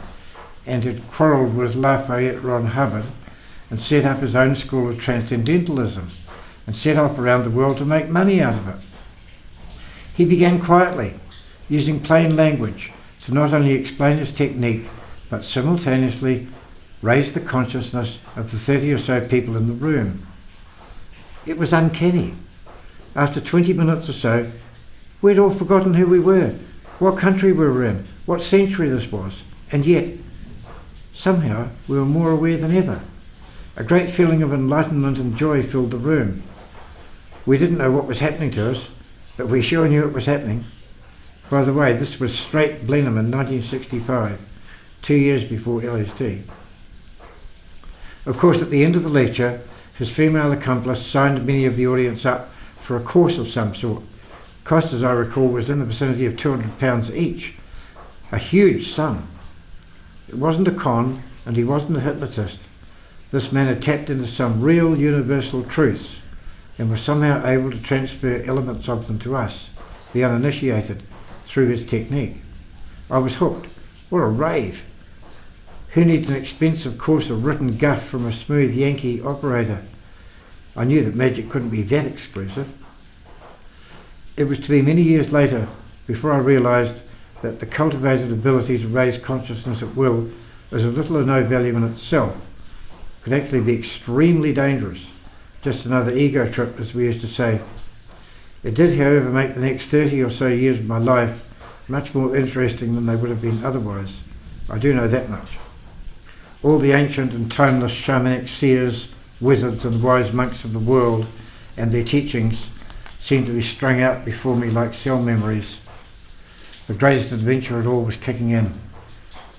and had quarrelled with Lafayette Ron Hubbard and set up his own school of transcendentalism and set off around the world to make money out of it. He began quietly, using plain language to not only explain his technique, but simultaneously raise the consciousness of the 30 or so people in the room. It was uncanny. After 20 minutes or so, we'd all forgotten who we were, what country we were in, what century this was, and yet, somehow, we were more aware than ever. A great feeling of enlightenment and joy filled the room. We didn't know what was happening to us, but we sure knew it was happening. By the way, this was straight Blenheim in 1965, 2 years before LSD. Of course, at the end of the lecture, his female accomplice signed many of the audience up for a course of some sort. Cost, as I recall, was in the vicinity of £200 each, a huge sum. It wasn't a con, and he wasn't a hypnotist. This man had tapped into some real universal truths and was somehow able to transfer elements of them to us, the uninitiated, through his technique. I was hooked. What a rave! Who needs an expensive course of written guff from a smooth Yankee operator? I knew that magic couldn't be that exclusive. It was to be many years later before I realised that the cultivated ability to raise consciousness at will is of little or no value in itself, could actually be extremely dangerous. Just another ego trip, as we used to say. It did, however, make the next 30 or so years of my life much more interesting than they would have been otherwise. I do know that much. All the ancient and timeless shamanic seers, wizards and wise monks of the world and their teachings seemed to be strung out before me like cell memories. The greatest adventure of all was kicking in.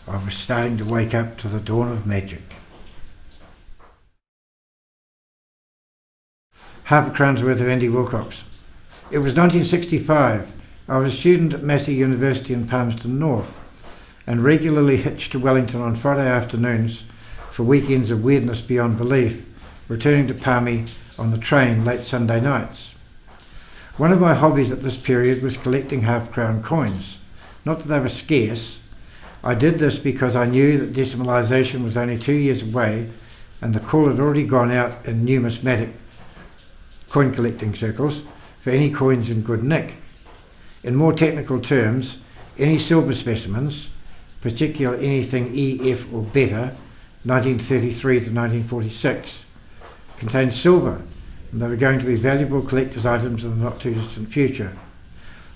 I was starting to wake up to the dawn of magic. Half a crown's worth of Andy Wilcox. It was 1965. I was a student at Massey University in Palmerston North and regularly hitched to Wellington on Friday afternoons for weekends of weirdness beyond belief, returning to Palmy on the train late Sunday nights. One of my hobbies at this period was collecting half-crown coins. Not that they were scarce. I did this because I knew that decimalisation was only 2 years away and the call had already gone out in numismatic coin collecting circles for any coins in good nick. In more technical terms, any silver specimens, particularly anything EF or better, 1933 to 1946, contained silver, and they were going to be valuable collector's items in the not too distant future.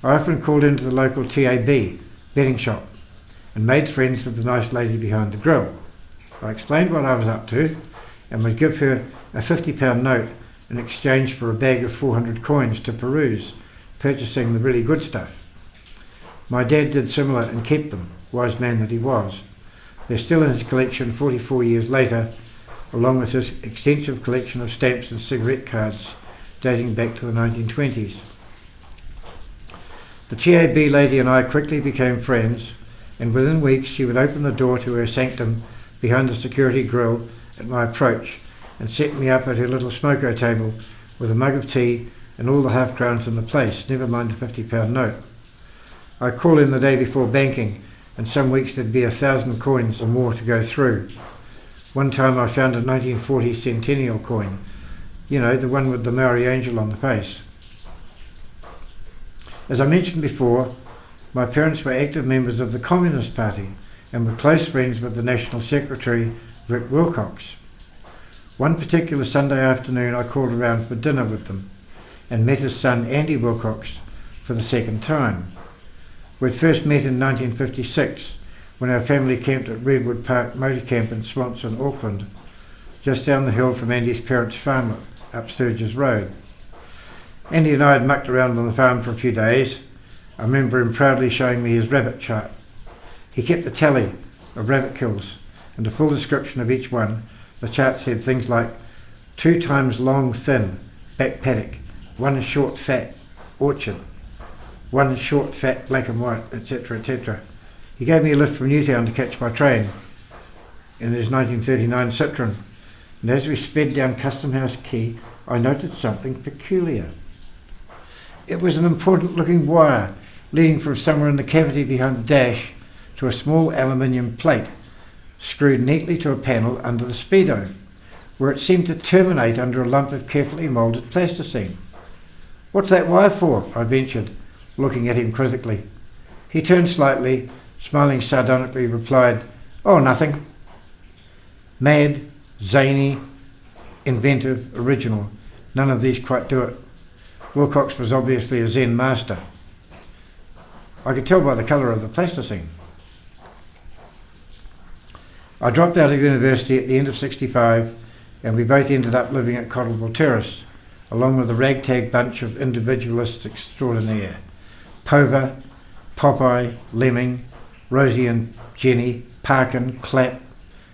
I often called into the local TAB, betting shop, and made friends with the nice lady behind the grill. I explained what I was up to and would give her a £50 note in exchange for a bag of 400 coins to peruse, purchasing the really good stuff. My dad did similar and kept them, wise man that he was. They're still in his collection 44 years later, along with his extensive collection of stamps and cigarette cards dating back to the 1920s. The TAB lady and I quickly became friends, and within weeks she would open the door to her sanctum behind the security grill at my approach and set me up at her little smoko table with a mug of tea and all the half-crowns in the place, never mind the £50 note. I'd call in the day before banking, and some weeks there'd be 1,000 coins or more to go through. One time I found a 1940 centennial coin, you know, the one with the Maori angel on the face. As I mentioned before, my parents were active members of the Communist Party and were close friends with the National Secretary, Rick Wilcox. One particular Sunday afternoon I called around for dinner with them and met his son Andy Wilcox for the second time. We'd first met in 1956 when our family camped at Redwood Park Motor Camp in Swanson, Auckland, just down the hill from Andy's parents' farm up Sturgis Road. Andy and I had mucked around on the farm for a few days. I remember him proudly showing me his rabbit chart. He kept a tally of rabbit kills and a full description of each one. The chart said things like 2 times long thin, back paddock, 1 short fat, orchard, 1 short fat black and white, etc., etc. He gave me a lift from Newtown to catch my train in his 1939 Citroen, and as we sped down Custom House Quay, I noted something peculiar. It was an important looking wire leading from somewhere in the cavity behind the dash to a small aluminium plate screwed neatly to a panel under the speedo, where it seemed to terminate under a lump of carefully moulded plasticine. "What's that wire for?" I ventured, looking at him quizzically. He turned slightly, smiling sardonically, replied, "Oh, nothing." Mad, zany, inventive, original. None of these quite do it. Wilcox was obviously a Zen master. I could tell by the colour of the plasticine. I dropped out of university at the end of '65 and we both ended up living at Cottleville Terrace, along with a ragtag bunch of individualists extraordinaire. Pova, Popeye, Lemming, Rosie and Jenny, Parkin, Clapp,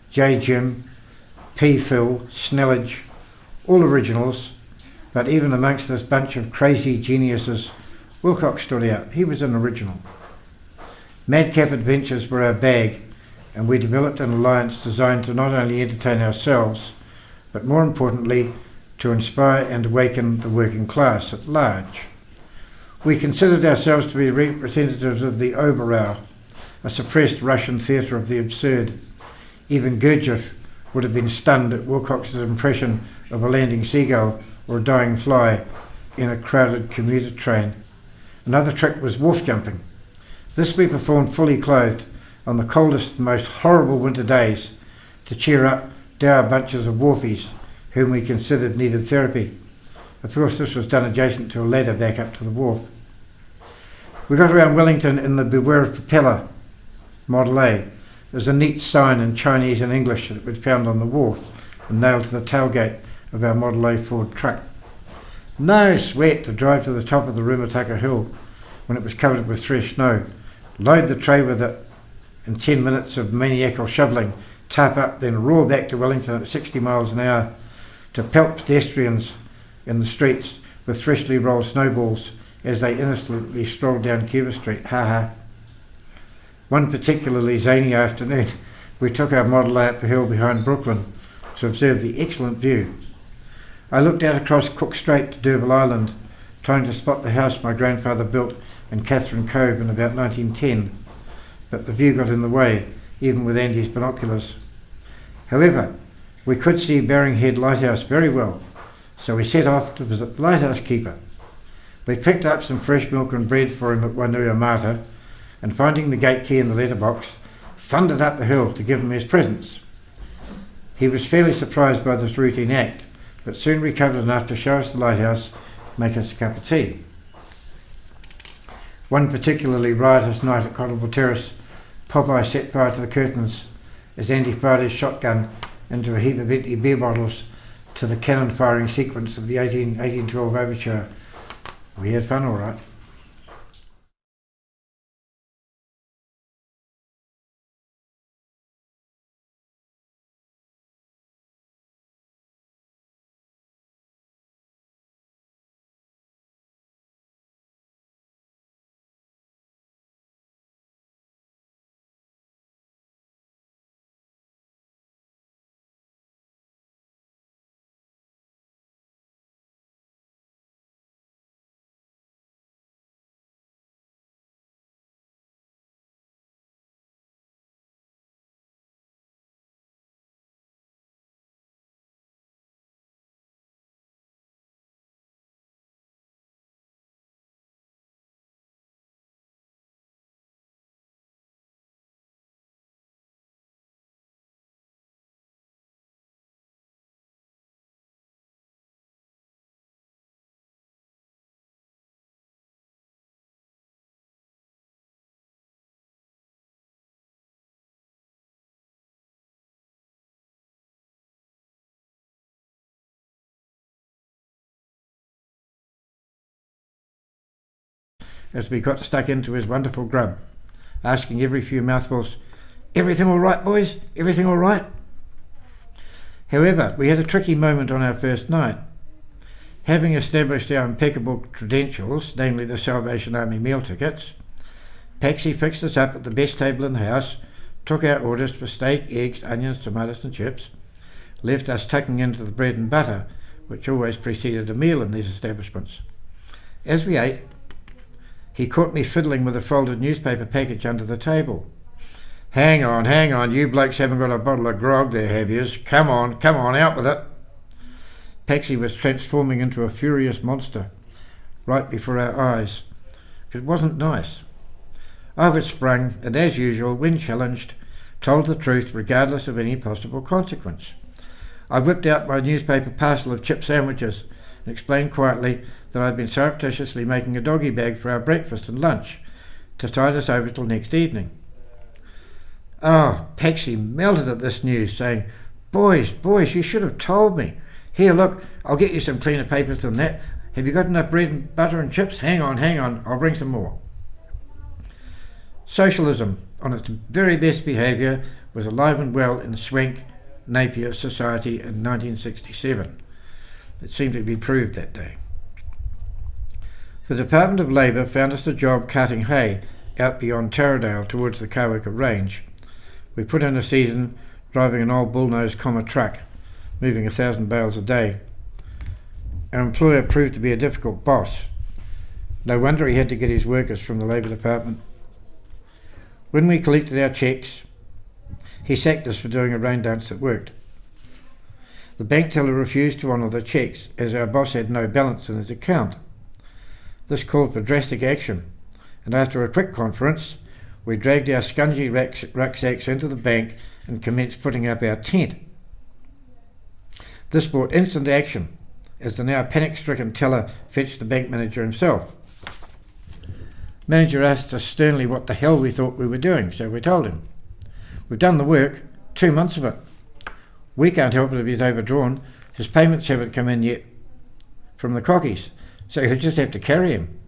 J. Jim, P. Phil, Snellage, all originals, but even amongst this bunch of crazy geniuses, Wilcox stood out. He was an original. Madcap adventures were our bag, and we developed an alliance designed to not only entertain ourselves, but more importantly, to inspire and awaken the working class at large. We considered ourselves to be representatives of the Oberau, a suppressed Russian theatre of the absurd. Even Gurdjieff would have been stunned at Wilcox's impression of a landing seagull or a dying fly in a crowded commuter train. Another trick was wharf jumping. This we performed fully clothed on the coldest, most horrible winter days to cheer up dour bunches of wharfies whom we considered needed therapy. Of course, this was done adjacent to a ladder back up to the wharf. We got around Wellington in the Beware of Propeller Model A. There's a neat sign in Chinese and English that we'd found on the wharf and nailed to the tailgate of our Model A Ford truck. No sweat to drive to the top of the Rumataka Hill when it was covered with fresh snow, load the tray with it in 10 minutes of maniacal shovelling, tarp up, then roar back to Wellington at 60 miles an hour to pelt pedestrians in the streets with freshly rolled snowballs as they innocently strolled down Kiwi Street. Ha ha. One particularly zany afternoon, we took our Model A up the hill behind Brooklyn to observe the excellent view. I looked out across Cook Strait to D'Urville Island, trying to spot the house my grandfather built in Catherine Cove in about 1910, but the view got in the way, even with Andy's binoculars. However, we could see Baring Head Lighthouse very well, so we set off to visit the lighthouse keeper. We picked up some fresh milk and bread for him at Wainuiomata, and finding the gate key in the letterbox, thundered up the hill to give him his presents. He was fairly surprised by this routine act, but soon recovered enough to show us the lighthouse, make us a cup of tea. One particularly riotous night at Cottleville Terrace, Popeye set fire to the curtains as Andy fired his shotgun into a heap of empty beer bottles to the cannon firing sequence of the 1812 overture. We had fun all right. As we got stuck into his wonderful grub, asking every few mouthfuls, "Everything all right, boys? Everything all right?" However, we had a tricky moment on our first night. Having established our impeccable credentials, namely the Salvation Army meal tickets, Paxi fixed us up at the best table in the house, took our orders for steak, eggs, onions, tomatoes and chips, left us tucking into the bread and butter, which always preceded a meal in these establishments. As we ate, he caught me fiddling with a folded newspaper package under the table. Hang on, you blokes haven't got a bottle of grog there, have yous? Come on, out with it." Paxi was transforming into a furious monster right before our eyes. It wasn't nice. I was sprung, and as usual, when challenged, told the truth regardless of any possible consequence. I whipped out my newspaper parcel of chip sandwiches and explained quietly that I'd been surreptitiously making a doggy bag for our breakfast and lunch to tide us over till next evening. Oh, Paxi melted at this news, saying, Boys, you should have told me. Here, look, I'll get you some cleaner papers than that. Have you got enough bread and butter and chips? Hang on, I'll bring some more." Socialism, on its very best behaviour, was alive and well in Swank Napier society in 1967. It seemed to be proved that day. The Department of Labour found us a job carting hay out beyond Taradale towards the Kawaka Range. We put in a season driving an old bullnose comma truck, moving 1,000 bales a day. Our employer proved to be a difficult boss. No wonder he had to get his workers from the Labour Department. When we collected our cheques, he sacked us for doing a rain dance that worked. The bank teller refused to honour the cheques as our boss had no balance in his account. This called for drastic action, and after a quick conference, we dragged our scungy rucksacks into the bank and commenced putting up our tent. This brought instant action. as the now panic-stricken teller fetched the bank manager himself. Manager asked us sternly what the hell we thought we were doing, so we told him. We've done the work, 2 months of it. We can't help it if he's overdrawn. His payments haven't come in yet from the cockies, so you'll just have to carry him.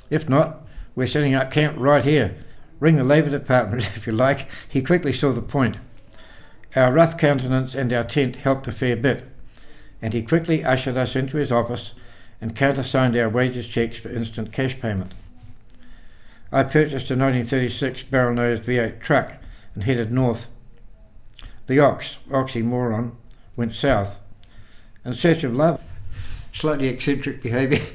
If not, we're setting up camp right here. Ring the Labour Department if you like. He quickly saw the point. Our rough countenance and our tent helped a fair bit, and he quickly ushered us into his office and countersigned our wages cheques for instant cash payment. I purchased a 1936 barrel-nosed V8 truck and headed north. The oxymoron, went south in search of love. Slightly eccentric behaviour.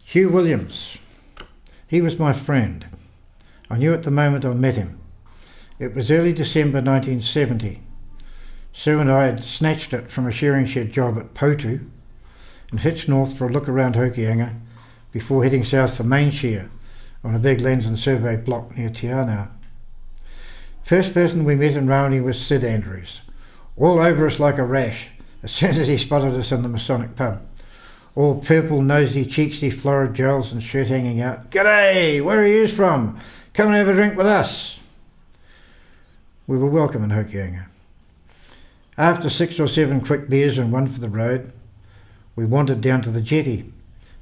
Hugh Williams. He was my friend. I knew it the moment I met him. It was early December 1970. Sue and I had snatched it from a shearing shed job at Potu and hitched north for a look around Hokianga before heading south for main shear on a big Lands and Survey block near Te Anau. First person we met in Raoni was Sid Andrews, all over us like a rash as soon as he spotted us in the Masonic pub. All purple, nosy, cheeksy, florid gels and shirt hanging out. "G'day, where are yous from? Come and have a drink with us." We were welcome in Hokianga. After 6 or 7 quick beers and one for the road, we wandered down to the jetty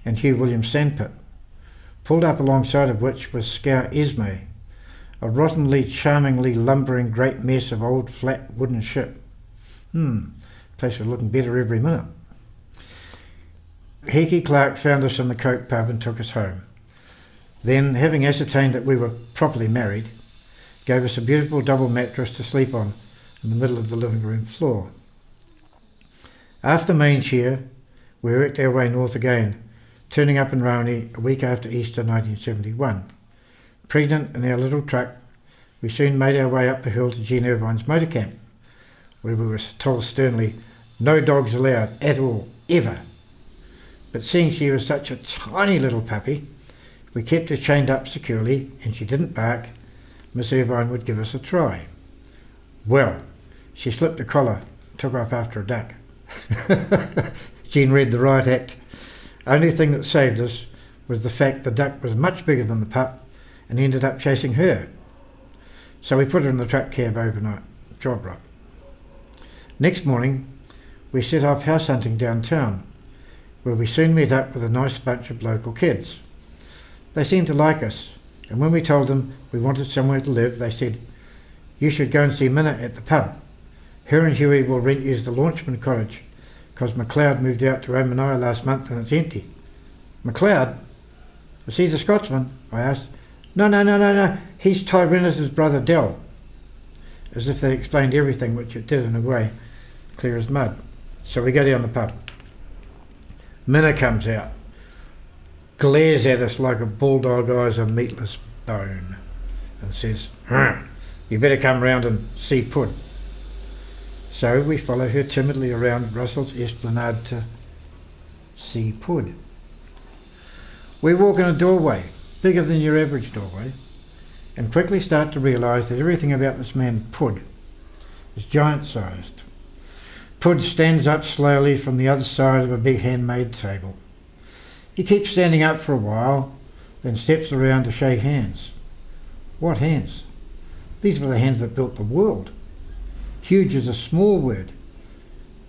and Hugh Williams sandpit, pulled up alongside of which was Scow Esme, a rottenly, charmingly lumbering great mess of old flat wooden ship. Place was looking better every minute. Heki Clark found us in the Coke pub and took us home. Then, having ascertained that we were properly married, gave us a beautiful double mattress to sleep on in the middle of the living room floor. After main shear, we worked our way north again, turning up in Raoni a week after Easter 1971. Pregnant in our little truck, we soon made our way up the hill to Jean Irvine's motor camp, where we were told sternly, no dogs allowed at all, ever. But seeing she was such a tiny little puppy, if we kept her chained up securely and she didn't bark, Miss Irvine would give us a try. Well, she slipped a collar, took off after a duck. Jean read the riot act. Only thing that saved us was the fact the duck was much bigger than the pup and ended up chasing her. So we put her in the truck cab overnight. Job right. Next morning, we set off house hunting downtown, where we soon met up with a nice bunch of local kids. They seemed to like us, and when we told them we wanted somewhere to live, they said, "You should go and see Minna at the pub. Her and Huey will rent you the Launchman cottage, because McLeod moved out to Omanai last month and it's empty." "McLeod? Was he the Scotsman?" I asked. No. He's Tyrenus' brother Dell." As if they explained everything, which it did in a way, clear as mud. So we go down the pub. Minna comes out, glares at us like a bulldog eyes a meatless bone, and says, "You better come round and see Pud." So we follow her timidly around Russell's Esplanade to see Pud. We walk in a doorway, bigger than your average doorway, and quickly start to realise that everything about this man Pud is giant-sized. Pud stands up slowly from the other side of a big handmade table. He keeps standing up for a while, then steps around to shake hands. What hands? These were the hands that built the world. Huge is a small word.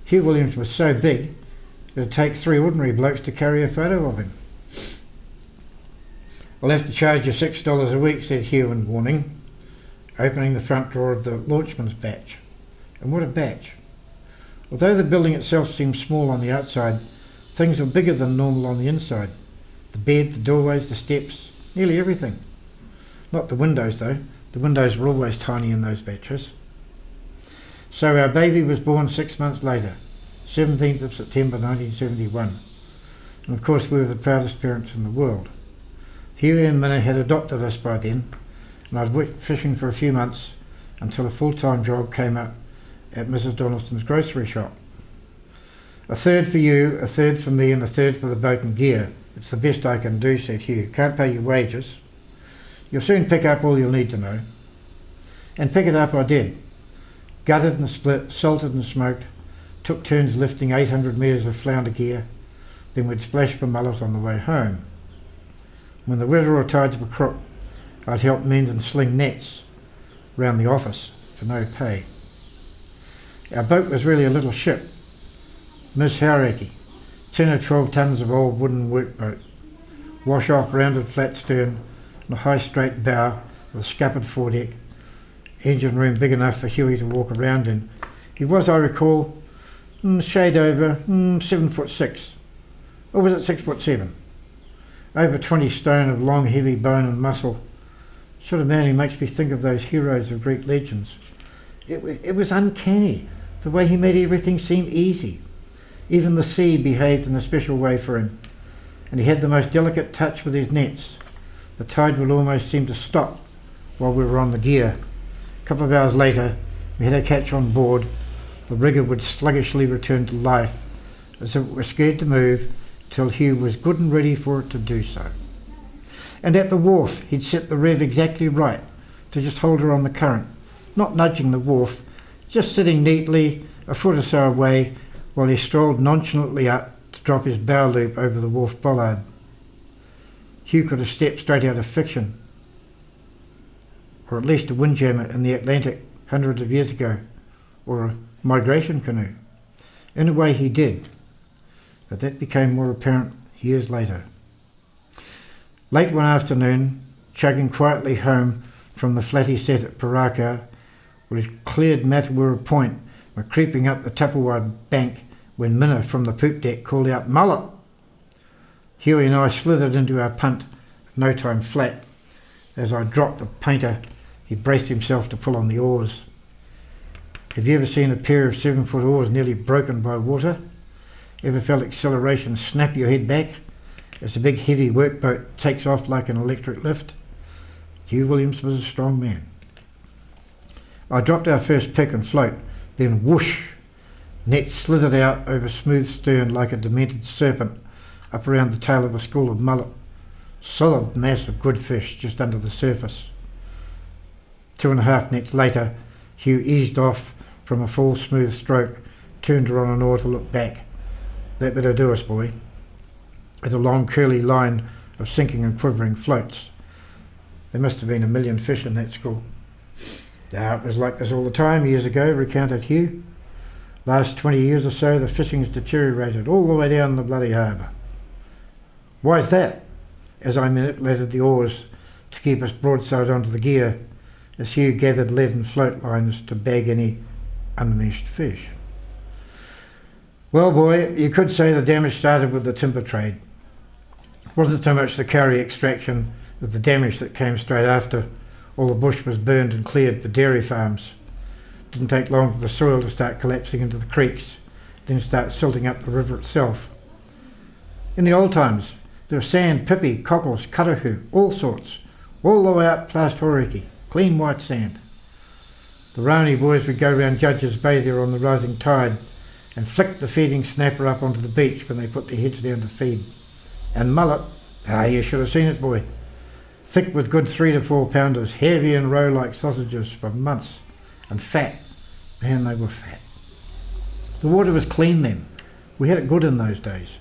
Hugh Williams was so big it would take 3 ordinary blokes to carry a photo of him. "I'll have to charge you $6 a week," said Hugh in warning, opening the front door of the launchman's batch. And what a batch! Although the building itself seemed small on the outside, things were bigger than normal on the inside. The bed, the doorways, the steps, nearly everything. Not the windows though. The windows were always tiny in those batches. So our baby was born 6 months later, 17th of September 1971. And of course we were the proudest parents in the world. Hughie and Minna had adopted us by then, and I'd worked fishing for a few months until a full-time job came up at Mrs. Donaldson's grocery shop. "A third for you, a third for me, and a third for the boat and gear. It's the best I can do," said Hugh. "Can't pay you wages. You'll soon pick up all you'll need to know." And pick it up I did. Gutted and split, salted and smoked, took turns lifting 800 metres of flounder gear, then we'd splash for mullet on the way home. When the weather or tides were crook, I'd help mend and sling nets round the office for no pay. Our boat was really a little ship, Miss Hauraki, 10 or 12 tons of old wooden workboat, wash-off rounded flat stern and a high straight bow with a scuppered foredeck, engine room big enough for Hughie to walk around in. He was, I recall, shade over 7'6", or was it 6'7"? Over 20 stone of long heavy bone and muscle. Sort of man who makes me think of those heroes of Greek legends. It was uncanny, the way he made everything seem easy. Even the sea behaved in a special way for him, and he had the most delicate touch with his nets. The tide would almost seem to stop while we were on the gear. A couple of hours later, we had a catch on board. The rigger would sluggishly return to life, as if it were scared to move, till Hugh was good and ready for it to do so. And at the wharf he'd set the rev exactly right to just hold her on the current, not nudging the wharf, just sitting neatly a foot or so away while he strolled nonchalantly up to drop his bow loop over the wharf bollard. Hugh could have stepped straight out of fiction, or at least a windjammer in the Atlantic hundreds of years ago, or a migration canoe. In a way he did, but that became more apparent years later. Late one afternoon, chugging quietly home from the flat he set at Paraka, we cleared Matawura Point, were creeping up the Tapawai bank when Minna from the poop deck called out, "Mullet!" Hughie and I slithered into our punt, no time flat. As I dropped the painter, he braced himself to pull on the oars. Have you ever seen a pair of 7-foot oars nearly broken by water? Ever felt acceleration snap your head back as a big heavy workboat takes off like an electric lift? Hugh Williams was a strong man. I dropped our first pick and float, then whoosh! Net slithered out over smooth stern like a demented serpent up around the tail of a school of mullet. Solid mass of good fish just under the surface. 2.5 nets later, Hugh eased off from a full smooth stroke, turned her on an oar to look back. That better do us, boy. At a long curly line of sinking and quivering floats. There must have been 1 million fish in that school. It was like this all the time years ago, recounted Hugh. Last 20 years or so the fishing's deteriorated all the way down the bloody harbour. Why's that? As I manipulated the oars to keep us broadside onto the gear, as Hugh gathered lead and float lines to bag any unmeshed fish. Well, boy, you could say the damage started with the timber trade. It wasn't so much the kauri extraction as the damage that came straight after all the bush was burned and cleared for dairy farms. It didn't take long for the soil to start collapsing into the creeks, then start silting up the river itself. In the old times, there were sand, pipi, cockles, karahu, all sorts, all the way up past Hauraki, clean white sand. The Raoni boys would go round Judge's Bay there on the rising tide and flick the feeding snapper up onto the beach when they put their heads down to feed. And mullet, you should have seen it, boy. Thick with good 3 to 4 pounders, heavy and roe like sausages for months, and fat. Man, they were fat. The water was clean then. We had it good in those days.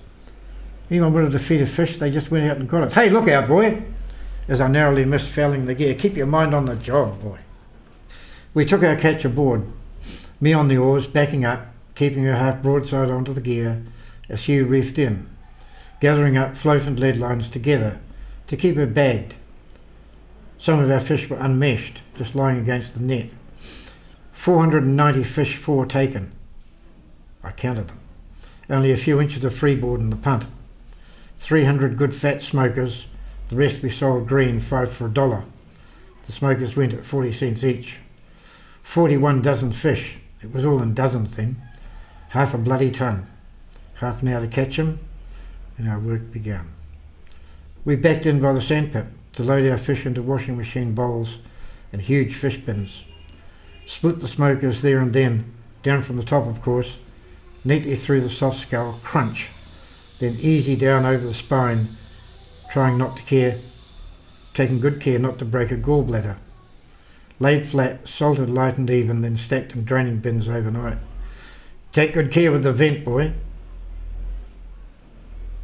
Anyone wanted to feed a fish, they just went out and got it. Hey, look out, boy! As I narrowly missed fouling the gear. Keep your mind on the job, boy. We took our catch aboard, me on the oars, backing up, keeping her half broadside onto the gear as Hugh reefed in, gathering up float and lead lines together to keep her bagged. Some of our fish were unmeshed, just lying against the net. 490 fish taken. I counted them. Only a few inches of freeboard in the punt. 300 good fat smokers, the rest we sold green, 5 for $1. The smokers went at 40 cents each. 41 dozen fish, it was all in dozens then, half a bloody ton. Half an hour to catch them, and our work began. We backed in by the sandpit to load our fish into washing machine bowls and huge fish bins. Split the smokers there and then, down from the top of course, neatly through the soft skull, crunch, then easy down over the spine, taking good care not to break a gallbladder. Laid flat, salted light and even, then stacked in draining bins overnight. Take good care with the vent, boy.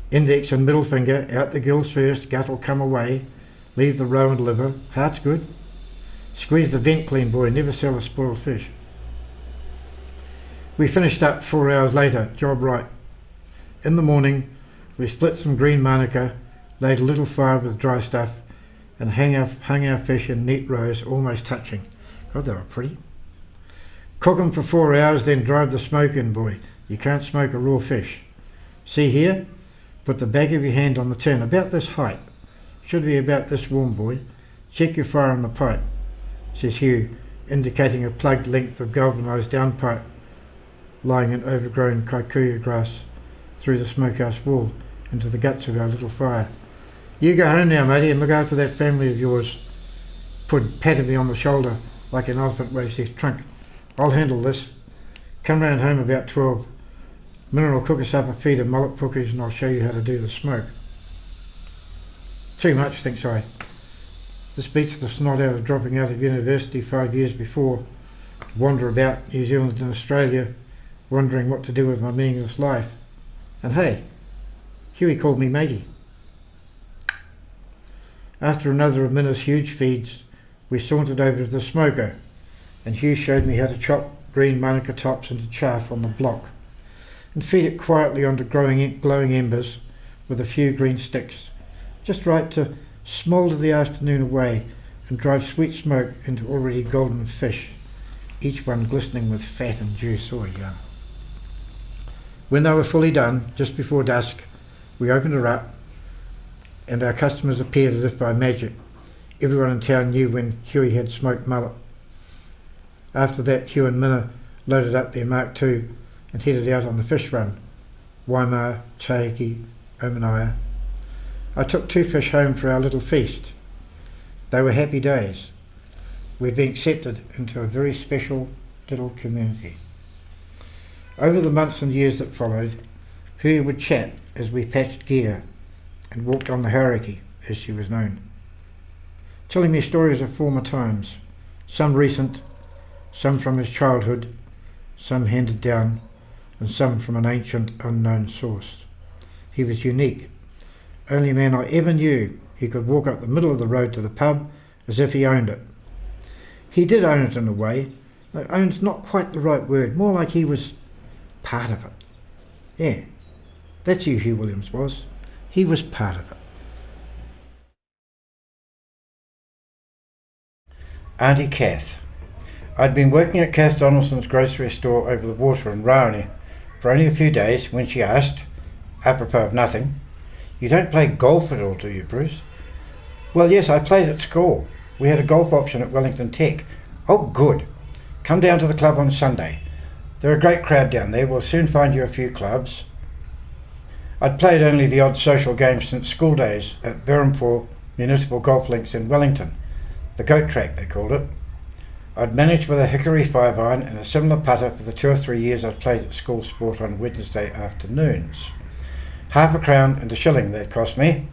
Index and middle finger out the gills first, gut'll come away. Leave the roe and liver, heart's good. Squeeze the vent clean, boy, never sell a spoiled fish. We finished up 4 hours later, job right. In the morning, we split some green manuka, laid a little fire with dry stuff, and hung our fish in neat rows, almost touching. God, they were pretty. Cook them for 4 hours, then drive the smoke in, boy. You can't smoke a raw fish. See here? Put the back of your hand on the tin, about this height. Should be about this warm, boy. Check your fire on the pipe, says Hugh, indicating a plugged length of galvanised downpipe lying in overgrown kikuyu grass through the smokehouse wall into the guts of our little fire. You go home now, matey, and look after that family of yours. Pud patted me on the shoulder like an elephant waves his trunk. I'll handle this. Come round home about 12. Minna will cook us up a feed of mullet cookies and I'll show you how to do the smoke. Too much, thinks I. This beats the snot out of dropping out of university 5 years before. Wander about New Zealand and Australia, wondering what to do with my meaningless life. And hey, Huey called me matey. After another of Minna's huge feeds, we sauntered over to the smoker, and Hugh showed me how to chop green manuka tops into chaff on the block, and feed it quietly onto glowing embers with a few green sticks, just right to smoulder the afternoon away and drive sweet smoke into already golden fish, each one glistening with fat and juice. Oh, yum. When they were fully done, just before dusk, we opened her up, and our customers appeared as if by magic. Everyone in town knew when Huey had smoked mullet. After that, Hugh and Minna loaded up their Mark II and headed out on the fish run. Waimar, Tahiki, Omanaya. I took 2 fish home for our little feast. They were happy days. We'd been accepted into a very special little community. Over the months and years that followed, Huey would chat as we patched gear and walked on the hauraki, as she was known, telling me stories of former times, some recent, some from his childhood, some handed down, and some from an ancient unknown source. He was unique. Only man I ever knew. He could walk up the middle of the road to the pub as if he owned it. He did own it in a way. Though own's not quite the right word, more like he was part of it. Yeah, that's who Hugh Williams was. He was part of it. Auntie Kath. I'd been working at Kath Donaldson's grocery store over the water in Raoni for only a few days when she asked, apropos of nothing, "You don't play golf at all, do you, Bruce?" "Well, yes, I played at school. We had a golf option at Wellington Tech." "Oh, good. Come down to the club on Sunday. They're a great crowd down there. We'll soon find you a few clubs." I'd played only the odd social games since school days at Berhampore Municipal Golf Links in Wellington, the goat track they called it. I'd managed with a hickory 5-iron and a similar putter for the 2 or 3 years I'd played at school sport on Wednesday afternoons. Half a crown and a shilling that cost me,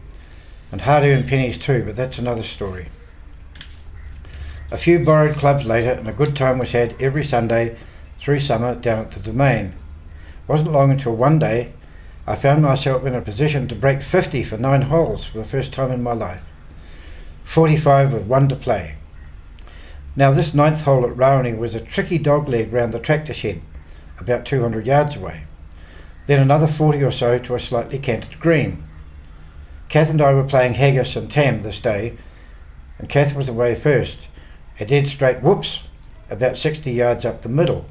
and hard-earned pennies too, but that's another story. A few borrowed clubs later, and a good time was had every Sunday through summer down at the Domain. It wasn't long until one day I found myself in a position to break 50 for 9 holes for the first time in my life. 45 with 1 to play. Now this 9th hole at Raoni was a tricky dogleg round the tractor shed, about 200 yards away. Then another 40 or so to a slightly canted green. Kath and I were playing haggis and tam this day, and Kath was away first. A dead straight whoops, about 60 yards up the middle.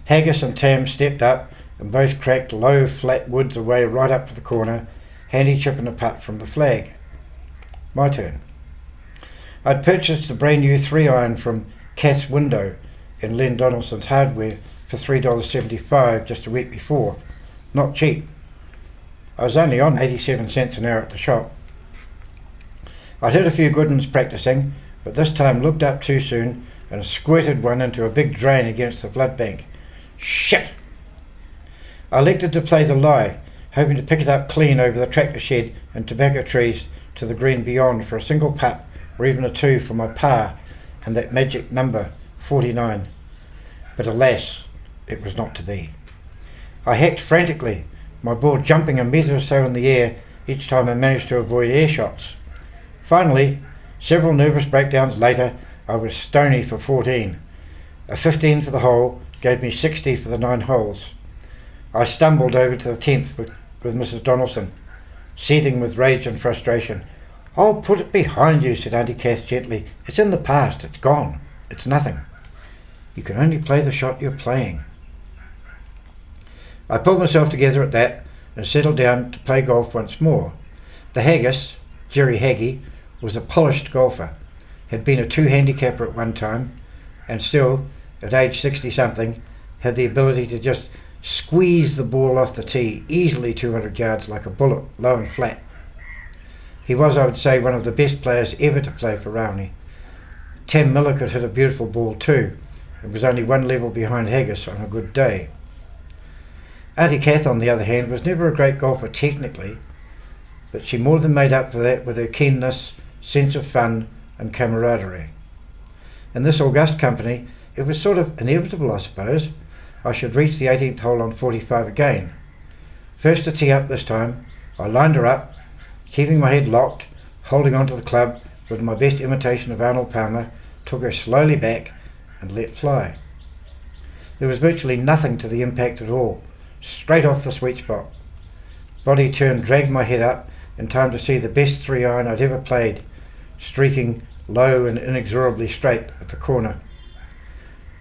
Haggis and tam stepped up and both cracked low flat woods away right up to the corner, handy chipping a putt from the flag. My turn. I'd purchased a brand new 3-iron from Kath's Window in Len Donaldson's Hardware for $3.75 just a week before. Not cheap. I was only on 87 cents an hour at the shop. I'd hit a few good ones practicing, but this time looked up too soon and squirted one into a big drain against the flood bank. Shit! I elected to play the lie, hoping to pick it up clean over the tractor shed and tobacco trees to the green beyond for a single putt or even a 2 for my par and that magic number, 49. But alas, it was not to be. I hacked frantically, my ball jumping a metre or so in the air each time I managed to avoid air shots. Finally, several nervous breakdowns later, I was stony for 14. A 15 for the hole gave me 60 for the 9 holes. I stumbled over to the 10th with Mrs. Donaldson, seething with rage and frustration. "Oh, put it behind you," said Auntie Kath gently. "It's in the past, it's gone, it's nothing. You can only play the shot you're playing." I pulled myself together at that and settled down to play golf once more. The haggis, Jerry Haggie, was a polished golfer, had been a 2 handicapper at one time, and still, at age 60-something, had the ability to just squeeze the ball off the tee easily 200 yards like a bullet, low and flat. He was, I would say, one of the best players ever to play for Raoni. Tam Miller could hit a beautiful ball too, and was only 1 level behind Haggis on a good day. Auntie Kath, on the other hand, was never a great golfer technically, but she more than made up for that with her keenness, sense of fun and camaraderie. In this august company, it was sort of inevitable, I suppose, I should reach the 18th hole on 45 again. First to tee up this time, I lined her up, keeping my head locked, holding onto the club with my best imitation of Arnold Palmer, took her slowly back and let fly. There was virtually nothing to the impact at all, straight off the sweet spot. Body turn dragged my head up in time to see the best 3-iron I'd ever played, streaking low and inexorably straight at the corner.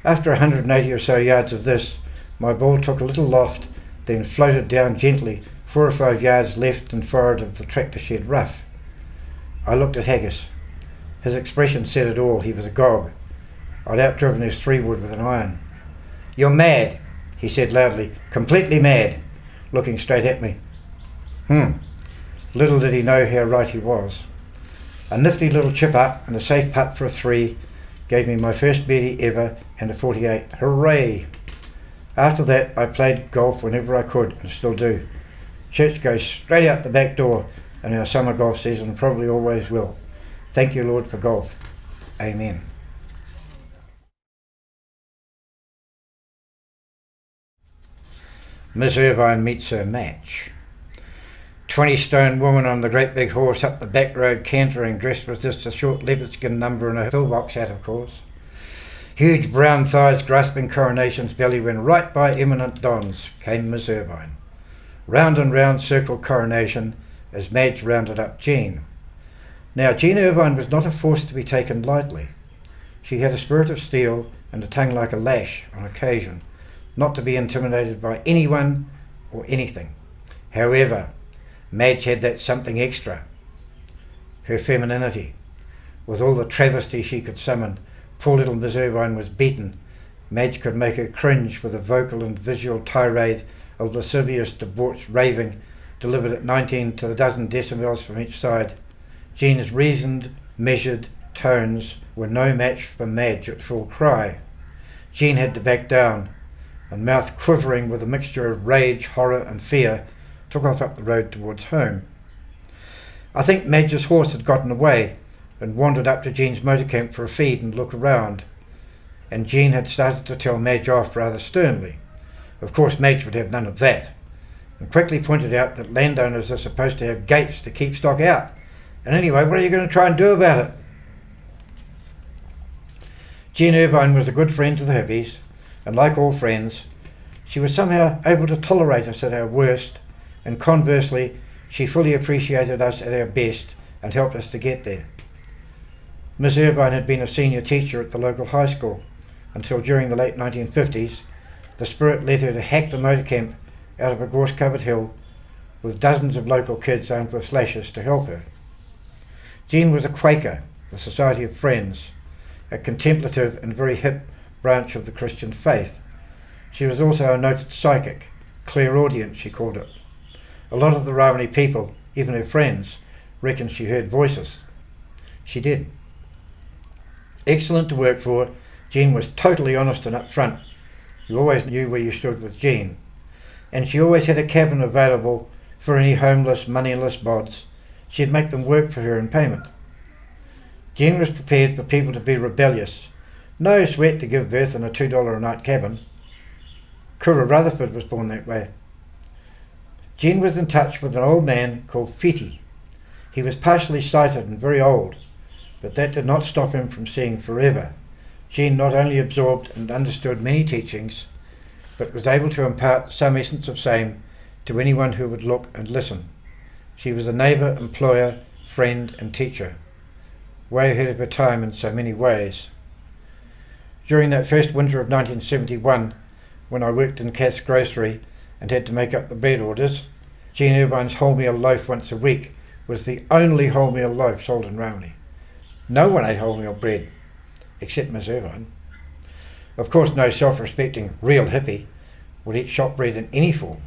After 180 or so yards of this, my ball took a little loft, then floated down gently 4 or 5 yards left and forward of the tractor shed rough. I looked at Haggis. His expression said it all. He was agog. I'd outdriven his 3-wood with an iron. "You're mad," he said loudly, "completely mad," looking straight at me. Little did he know how right he was. A nifty little chip up and a safe putt for a 3 gave me my first birdie ever and a 48. Hooray! After that I played golf whenever I could and still do. Church goes straight out the back door and our summer golf season probably always will. Thank you, Lord, for golf. Amen. Miss Irvine meets her match. 20-stone woman on the great big horse up the back road cantering, dressed with just a short leopard skin number and a pillbox hat, of course. Huge brown thighs grasping Coronation's belly when right by eminent dons came Miss Irvine. Round and round circled Coronation as Madge rounded up Jean. Now, Jean Irvine was not a force to be taken lightly. She had a spirit of steel and a tongue like a lash on occasion, not to be intimidated by anyone or anything. However, Madge had that something extra, her femininity. With all the travesty she could summon, poor little Miss Irvine was beaten. Madge could make her cringe with a vocal and visual tirade of lascivious, debauched raving, delivered at 19 to the dozen decibels from each side. Jean's reasoned, measured, tones were no match for Madge at full cry. Jean had to back down, and mouth quivering with a mixture of rage, horror and fear, took off up the road towards home. I think Madge's horse had gotten away and wandered up to Jean's motor camp for a feed and look around, and Jean had started to tell Madge off rather sternly. Of course Madge would have none of that, and quickly pointed out that landowners are supposed to have gates to keep stock out, and anyway, what are you going to try and do about it? Jean Irvine was a good friend to the hippies, and like all friends, she was somehow able to tolerate us at our worst, and conversely, she fully appreciated us at our best and helped us to get there. Miss Irvine had been a senior teacher at the local high school until during the late 1950s, the spirit led her to hack the motor camp out of a gorse-covered hill with dozens of local kids armed with slashes to help her. Jean was a Quaker, the Society of Friends, a contemplative and very hip branch of the Christian faith. She was also a noted psychic, clairaudient she called it. A lot of the Romani people, even her friends, reckoned she heard voices. She did. Excellent to work for, Jean was totally honest and upfront. You always knew where you stood with Jean. And she always had a cabin available for any homeless, moneyless bods. She'd make them work for her in payment. Jean was prepared for people to be rebellious. No sweat to give birth in a $2 a night cabin. Cura Rutherford was born that way. Jean was in touch with an old man called Fiti. He was partially sighted and very old, but that did not stop him from seeing forever. Jean not only absorbed and understood many teachings, but was able to impart some essence of same to anyone who would look and listen. She was a neighbour, employer, friend and teacher, way ahead of her time in so many ways. During that first winter of 1971, when I worked in Kath's grocery and had to make up the bread orders, Jean Irvine's wholemeal loaf once a week was the only wholemeal loaf sold in Romney. No one ate wholemeal bread, except Miss Irvine. Of course, no self-respecting real hippie would eat shop bread in any form.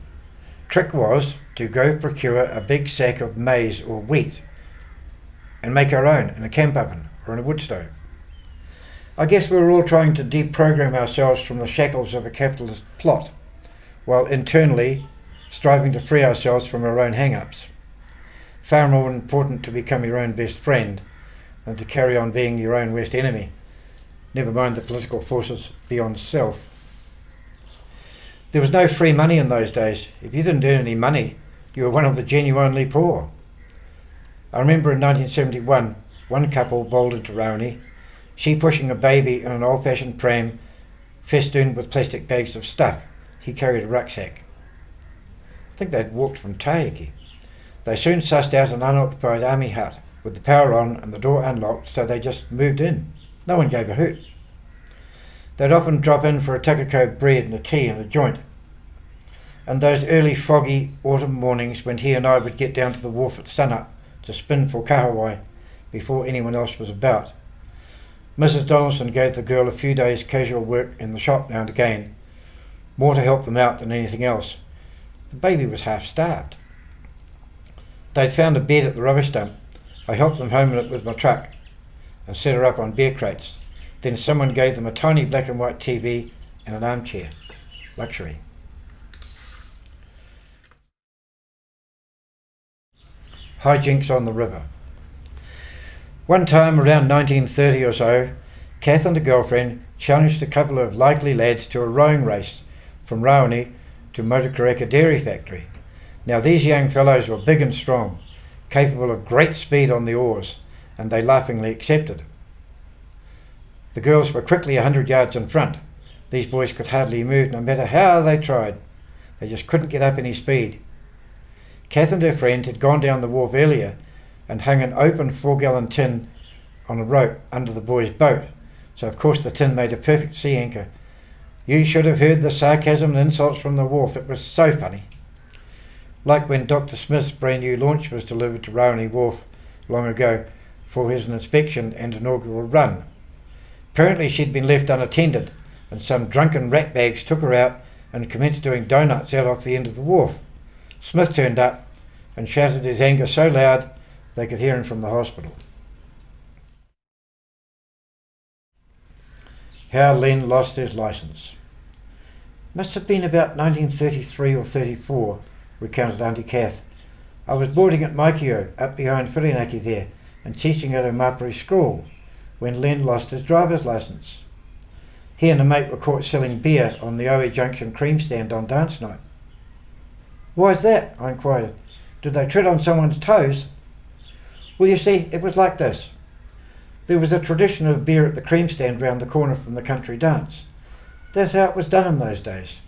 Trick was to go procure a big sack of maize or wheat and make our own in a camp oven or in a wood stove. I guess we were all trying to deprogram ourselves from the shackles of a capitalist plot, while internally striving to free ourselves from our own hang-ups. Far more important to become your own best friend than to carry on being your own worst enemy, never mind the political forces beyond self. There was no free money in those days. If you didn't earn any money, you were one of the genuinely poor. I remember in 1971, one couple bowled into Rowney, she pushing a baby in an old-fashioned pram festooned with plastic bags of stuff. He carried a rucksack. I think they'd walked from Taiki. They soon sussed out an unoccupied army hut with the power on and the door unlocked, so they just moved in. No one gave a hoot. They'd often drop in for a tucker of bread and a tea and a joint. And those early foggy autumn mornings when he and I would get down to the wharf at sunup to spin for kahawai before anyone else was about. Mrs. Donaldson gave the girl a few days' casual work in the shop now and again, more to help them out than anything else. The baby was half starved. They'd found a bed at the rubbish dump. I helped them home in it with my truck and set her up on beer crates. Then someone gave them a tiny black and white TV and an armchair. Luxury. Hijinks on the river. One time around 1930 or so, Kath and a girlfriend challenged a couple of likely lads to a rowing race from Rowaney to Motokaraka Dairy Factory. Now these young fellows were big and strong, capable of great speed on the oars, and they laughingly accepted. The girls were quickly 100 yards in front. These boys could hardly move no matter how they tried. They just couldn't get up any speed. Kath and her friend had gone down the wharf earlier and hung an open 4-gallon tin on a rope under the boys' boat, so of course the tin made a perfect sea anchor. You should have heard the sarcasm and insults from the wharf. It was so funny. Like when Dr. Smith's brand new launch was delivered to Rowaney Wharf long ago for his inspection and inaugural run. Apparently she'd been left unattended, and some drunken ratbags took her out and commenced doing donuts out off the end of the wharf. Smith turned up and shouted his anger so loud they could hear him from the hospital. How Len lost his licence. Must have been about 1933 or 34, recounted Auntie Kath. I was boarding at Maikio, up behind Whirinaki there, and teaching at a Mapuri school, when Len lost his driver's licence. He and a mate were caught selling beer on the Oe Junction cream stand on dance night. Why's that? I inquired. Did they tread on someone's toes? Well, you see, it was like this. There was a tradition of beer at the cream stand round the corner from the country dance. That's how it was done in those days.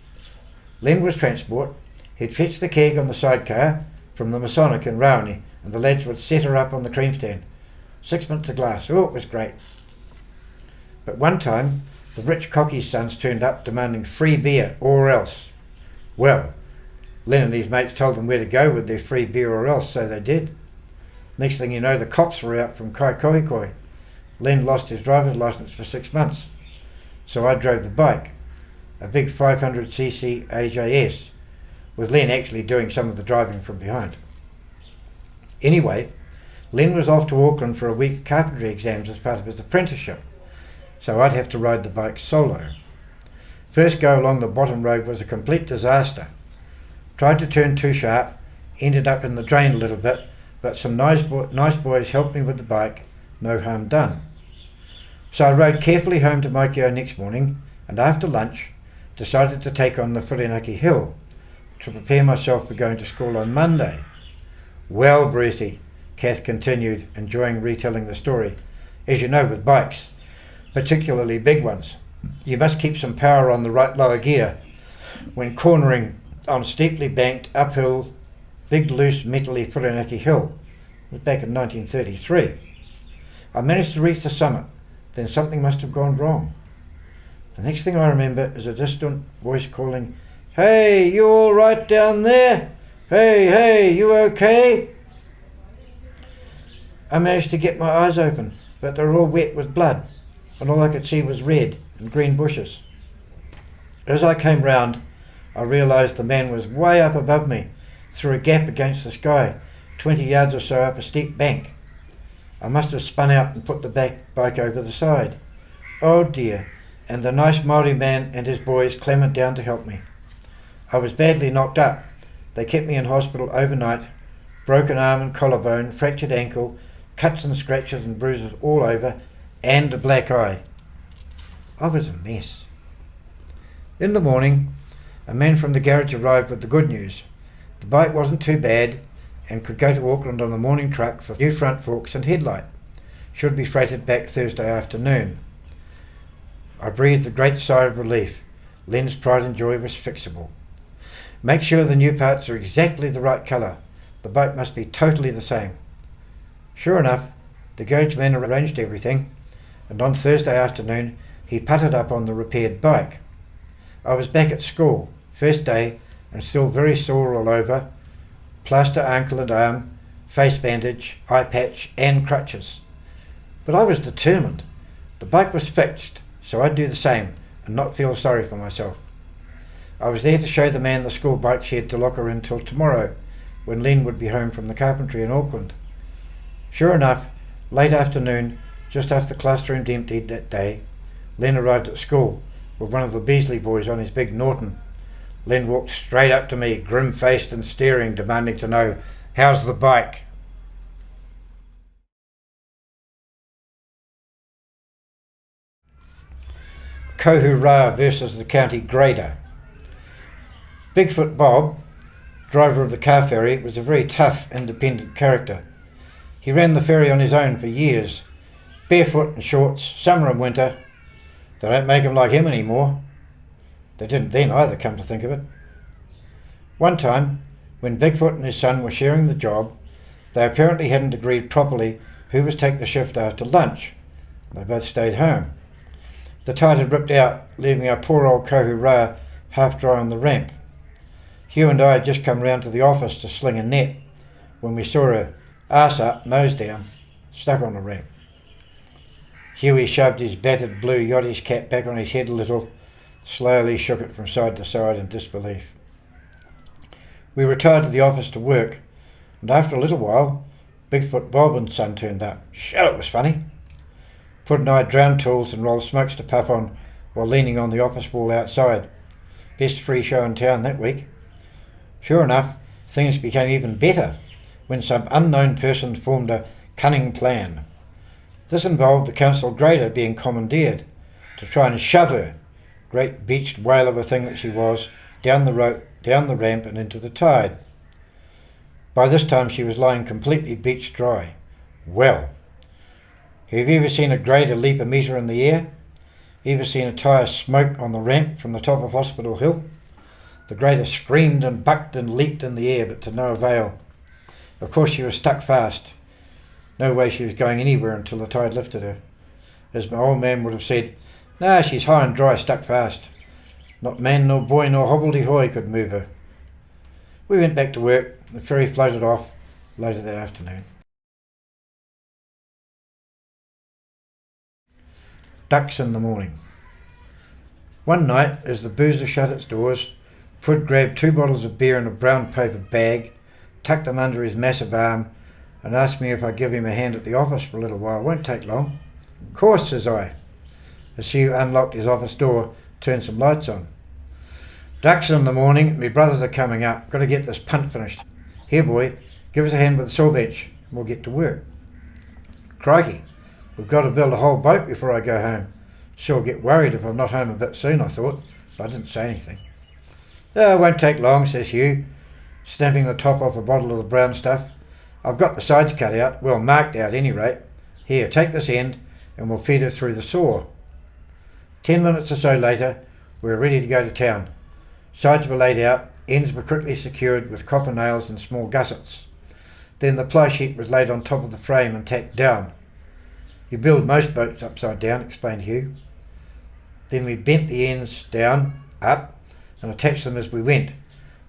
Len was transport. He'd fetch the keg on the sidecar from the Masonic in Raoni, and the lads would set her up on the cream stand. 6 minutes a glass. Oh, it was great. But one time, the rich cockie's sons turned up demanding free beer or else. Well, Len and his mates told them where to go with their free beer or else, so they did. Next thing you know, the cops were out from Kaikohikoi. Len lost his driver's licence for 6 months. So I drove the bike, a big 500cc AJS, with Len actually doing some of the driving from behind. Anyway, Len was off to Auckland for a week carpentry exams as part of his apprenticeship, so I'd have to ride the bike solo. First go along the bottom road was a complete disaster. Tried to turn too sharp, ended up in the drain a little bit, but some nice boys helped me with the bike, no harm done. So I rode carefully home to Maikio next morning, and after lunch decided to take on the Whirinaki Hill to prepare myself for going to school on Monday. Well, Brucey, Kath continued, enjoying retelling the story. As you know, with bikes, particularly big ones, you must keep some power on the right lower gear when cornering on steeply banked, uphill, big loose metally Whirinaki Hill. It was back in 1933. I managed to reach the summit, then something must have gone wrong. The next thing I remember is a distant voice calling, "Hey, you all right down there? Hey, you okay?" I managed to get my eyes open, but they were all wet with blood, and all I could see was red and green bushes. As I came round, I realised the man was way up above me, through a gap against the sky, 20 yards or so up a steep bank. I must have spun out and put the bike over the side. Oh dear, and the nice Māori man and his boys clambered down to help me. I was badly knocked up. They kept me in hospital overnight, broken arm and collarbone, fractured ankle, cuts and scratches and bruises all over, and a black eye. I was a mess. In the morning, a man from the garage arrived with the good news. The bike wasn't too bad and could go to Auckland on the morning truck for new front forks and headlight. Should be freighted back Thursday afternoon. I breathed a great sigh of relief. Len's pride and joy was fixable. Make sure the new parts are exactly the right colour. The bike must be totally the same. Sure enough, the garage man arranged everything, and on Thursday afternoon he putted up on the repaired bike. I was back at school, first day, and still very sore all over, plaster ankle and arm, face bandage, eye patch and crutches. But I was determined. The bike was fixed, so I'd do the same and not feel sorry for myself. I was there to show the man the school bike shed to lock her in till tomorrow, when Len would be home from the carpentry in Auckland. Sure enough, late afternoon, just after the classroom emptied that day, Len arrived at school with one of the Beasley boys on his big Norton. Len walked straight up to me, grim-faced and staring, demanding to know, "How's the bike?" Kohurā versus the county grader. Bigfoot Bob, driver of the car ferry, was a very tough, independent character. He ran the ferry on his own for years, barefoot in shorts, summer and winter. They don't make him like him anymore. They didn't then either, come to think of it. One time, when Bigfoot and his son were sharing the job, they apparently hadn't agreed properly who was to take the shift after lunch. They both stayed home. The tide had ripped out, leaving our poor old Kohurā half dry on the ramp. Hugh and I had just come round to the office to sling a net when we saw her, arse up, nose down, stuck on the ramp. Hughie shoved his battered blue yachty's cap back on his head a little, slowly shook it from side to side in disbelief. We retired to the office to work, and after a little while, Bigfoot Bob and son turned up. Shut, it was funny. Put and I had drown tools and rolled smokes to puff on while leaning on the office wall outside. Best free show in town that week. Sure enough, things became even better when some unknown person formed a cunning plan. This involved the council grader being commandeered to try and shove her, great beached whale of a thing that she was, down the ramp and into the tide. By this time she was lying completely beached dry. Well, have you ever seen a grader leap a metre in the air? Ever seen a tyre smoke on the ramp from the top of Hospital Hill? The grader screamed and bucked and leaped in the air, but to no avail. Of course she was stuck fast. No way she was going anywhere until the tide lifted her. As my old man would have said, "Nah, she's high and dry, stuck fast. Not man nor boy nor hobbledy-hoy could move her." We went back to work. The ferry floated off later that afternoon. Ducks in the morning. One night, as the boozer shut its doors, Pud grabbed 2 bottles of beer in a brown paper bag, tucked them under his massive arm, and asked me if I'd give him a hand at the office for a little while. "Won't take long." "Course," says I, as Hugh unlocked his office door, turned some lights on. "Ducks in the morning, me brothers are coming up. Got to get this punt finished. Here, boy, give us a hand with the saw bench, and we'll get to work." "Crikey, we've got to build a whole boat before I go home. Sure get worried if I'm not home a bit soon," I thought, but I didn't say anything. "Oh, it won't take long," says Hugh, snapping the top off a bottle of the brown stuff. "I've got the sides cut out, well marked out any rate. Here, take this end and we'll feed it through the saw." 10 minutes or so later, we were ready to go to town. Sides were laid out, ends were quickly secured with copper nails and small gussets. Then the ply sheet was laid on top of the frame and tacked down. "You build most boats upside down," explained Hugh. Then we bent the ends down, up, and attached them as we went.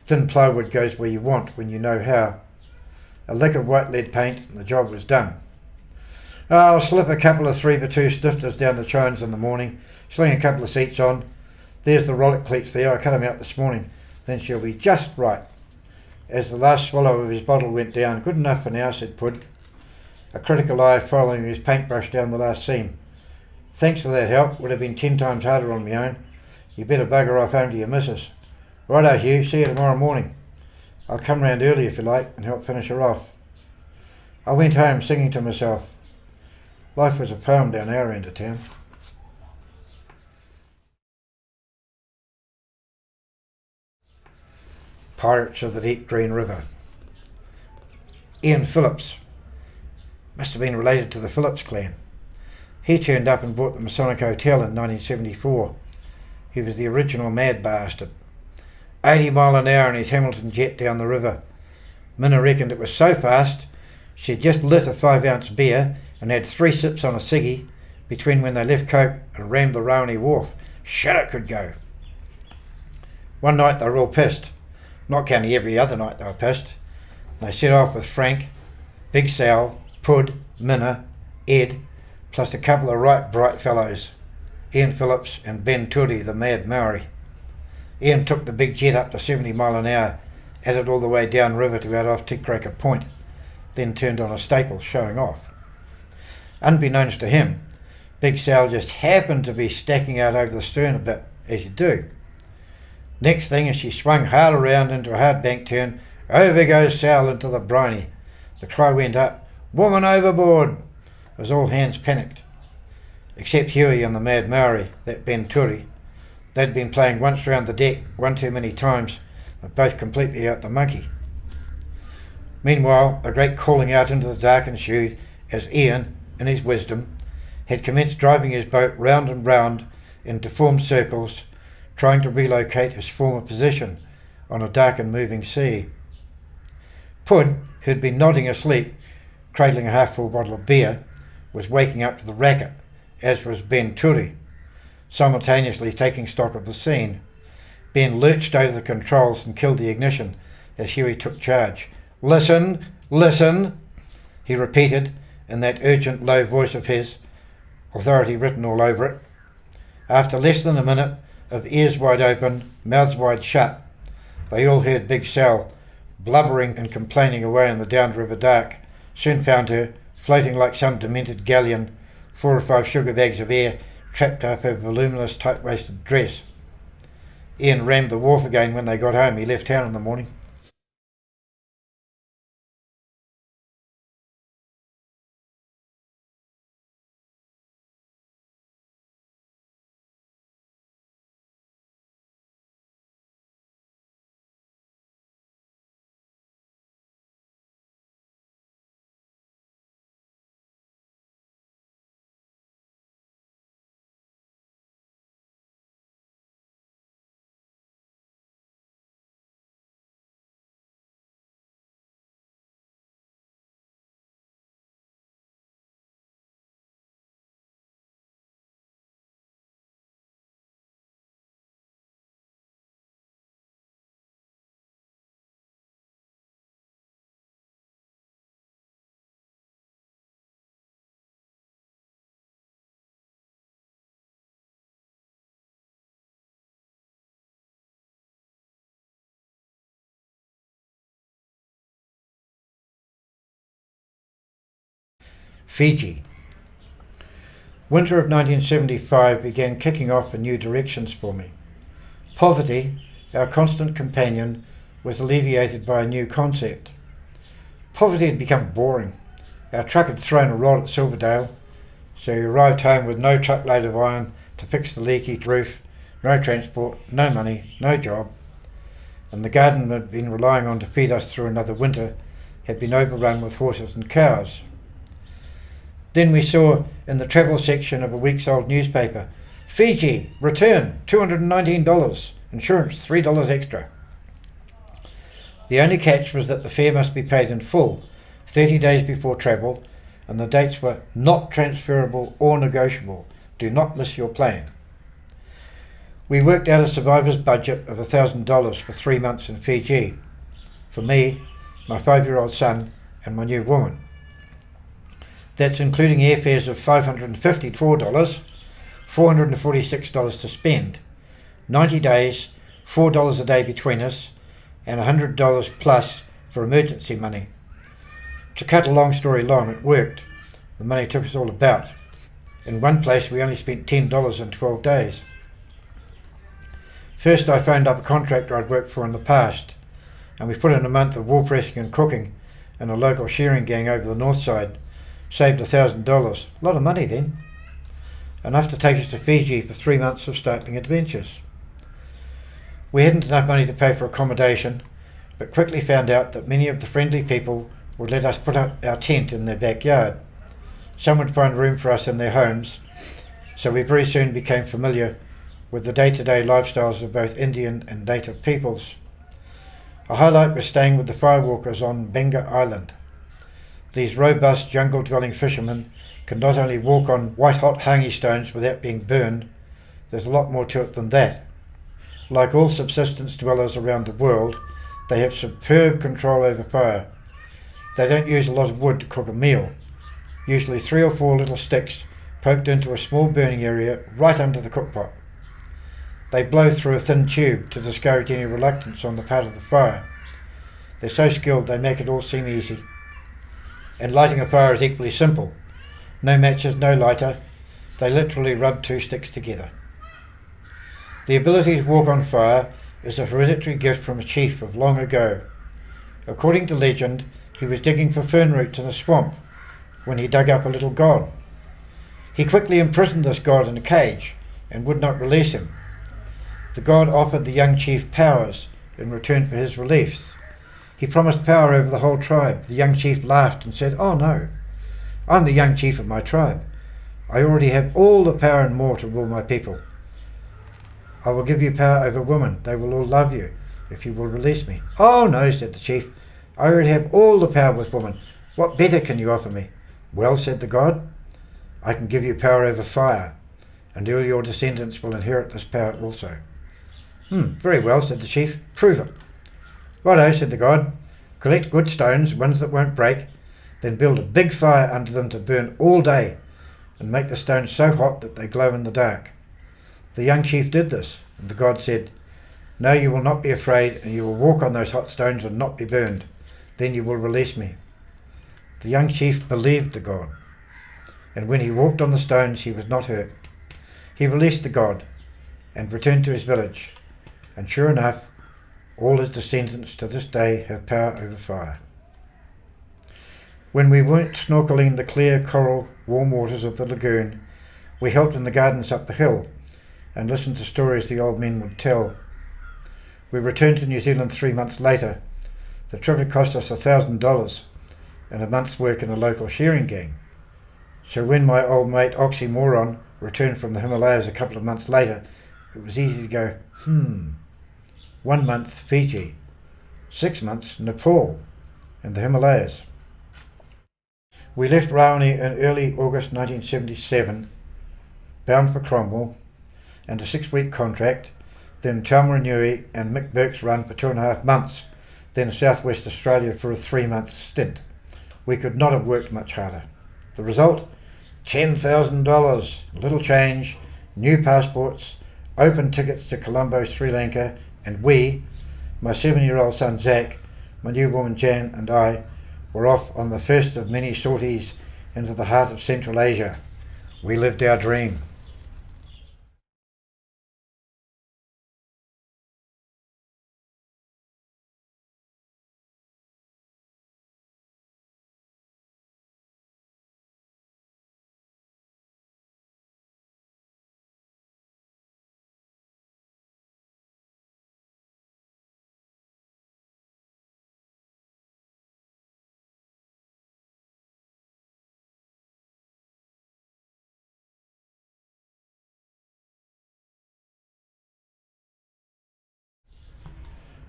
Thin plywood goes where you want when you know how. A lick of white lead paint and the job was done. I'll slip a couple of 3x2 snifters down the chines in the morning, sling a couple of seats on. There's the rollock cleats there, I cut them out this morning. Then she'll be just right. As the last swallow of his bottle went down, "Good enough for now," said Pud, a critical eye following his paintbrush down the last seam. "Thanks for that help, would have been 10 times harder on my own. You better bugger off home to your missus." "Righto, Hugh, see you tomorrow morning. I'll come round early if you like and help finish her off." I went home singing to myself. Life was a poem down our end of town. Pirates of the Deep Green River. Ian Phillips. Must have been related to the Phillips clan. He turned up and bought the Masonic Hotel in 1974. He was the original mad bastard. 80 mile an hour in his Hamilton jet down the river. Minna reckoned it was so fast she'd just lit a 5-ounce beer and had 3 sips on a ciggy between when they left Coke and rammed the Rowaney Wharf. Shit, it could go. One night they were all pissed. Not counting every other night they were pissed. They set off with Frank, Big Sal, Pud, Minna, Ed, plus a couple of right bright fellows, Ian Phillips and Ben Turi, the mad Maori. Ian took the big jet up to 70 mile an hour, added all the way down river to out off Tickraker Point, then turned on a staple, showing off. Unbeknownst to him, Big Sal just happened to be stacking out over the stern a bit, as you do. Next thing, as she swung hard around into a hard bank turn, over goes Sal into the briny. The cry went up, "Woman overboard!" as all hands panicked. Except Huey and the mad Maori, that Ben Turi. They'd been playing once round the deck, one too many times, but both completely out the monkey. Meanwhile, a great calling out into the dark ensued as Ian, in his wisdom, had commenced driving his boat round and round in deformed circles, trying to relocate his former position on a dark and moving sea. Pud, who'd been nodding asleep, cradling a half-full bottle of beer, was waking up to the racket, as was Ben Turi, simultaneously taking stock of the scene. Ben lurched over the controls and killed the ignition as Huey took charge. "Listen, listen," he repeated in that urgent low voice of his, authority written all over it. After less than a minute of ears wide open, mouths wide shut, they all heard Big Sal blubbering and complaining away in the downriver dark, soon found her, floating like some demented galleon, 4 or 5 sugar bags of air trapped up a voluminous tight-waisted dress. Ian rammed the wharf again when they got home. He left town in the morning. Fiji. Winter of 1975 began kicking off in new directions for me. Poverty, our constant companion, was alleviated by a new concept. Poverty had become boring. Our truck had thrown a rod at Silverdale, so we arrived home with no truckload of iron to fix the leaky roof, no transport, no money, no job, and the garden we'd been relying on to feed us through another winter had been overrun with horses and cows. Then we saw in the travel section of a week's old newspaper, Fiji, return, $219, insurance $3 extra. The only catch was that the fare must be paid in full, 30 days before travel, and the dates were not transferable or negotiable. Do not miss your plane. We worked out a survivor's budget of $1,000 for 3 months in Fiji, for me, my 5-year-old son, and my new woman. That's including airfares of $554, $446 to spend, 90 days, $4 a day between us, and $100 plus for emergency money. To cut a long story long, it worked. The money took us all about. In one place we only spent $10 in 12 days. First I phoned up a contractor I'd worked for in the past, and we put in a month of woolpressing and cooking in a local shearing gang over the north side. Saved $1,000. A lot of money then. Enough to take us to Fiji for 3 months of startling adventures. We hadn't enough money to pay for accommodation, but quickly found out that many of the friendly people would let us put up our tent in their backyard. Some would find room for us in their homes, so we very soon became familiar with the day-to-day lifestyles of both Indian and native peoples. A highlight was staying with the firewalkers on Benga Island. These robust jungle-dwelling fishermen can not only walk on white-hot hangi stones without being burned, there's a lot more to it than that. Like all subsistence dwellers around the world, they have superb control over fire. They don't use a lot of wood to cook a meal, usually 3 or 4 little sticks poked into a small burning area right under the cookpot. They blow through a thin tube to discourage any reluctance on the part of the fire. They're so skilled they make it all seem easy. And lighting a fire is equally simple. No matches, no lighter. They literally rub 2 sticks together. The ability to walk on fire is a hereditary gift from a chief of long ago. According to legend, he was digging for fern roots in a swamp when he dug up a little god. He quickly imprisoned this god in a cage and would not release him. The god offered the young chief powers in return for his release. He promised power over the whole tribe. The young chief laughed and said, "Oh no, I'm the young chief of my tribe. I already have all the power and more to rule my people. I will give you power over women. They will all love you if you will release me." "Oh no," said the chief. "I already have all the power with women. What better can you offer me?" "Well," said the god, "I can give you power over fire, and all your descendants will inherit this power also." "Very well," said the chief. "Prove it." "Righto," said the god. "Collect good stones, ones that won't break, then build a big fire under them to burn all day, and make the stones so hot that they glow in the dark." The young chief did this, and the god said, "Now you will not be afraid, and you will walk on those hot stones and not be burned. Then you will release me." The young chief believed the god, and when he walked on the stones he was not hurt. He released the god and returned to his village, and sure enough, all his descendants to this day have power over fire. When we weren't snorkelling the clear coral warm waters of the lagoon, we helped in the gardens up the hill and listened to stories the old men would tell. We returned to New Zealand 3 months later. The trip had cost us $1,000 and a month's work in a local shearing gang. So when my old mate Oxymoron returned from the Himalayas a couple of months later, it was easy to go, 1 month Fiji, 6 months Nepal and the Himalayas. We left Raoni in early August 1977, bound for Cromwell, and a 6-week contract, then Taumarunui and Mick Burke's run for 2.5 months, then Southwest Australia for a 3-month stint. We could not have worked much harder. The result? $10,000, little change, new passports, open tickets to Colombo, Sri Lanka, and we, my 7-year-old son Zach, my new woman Jan and I, were off on the first of many sorties into the heart of Central Asia. We lived our dream.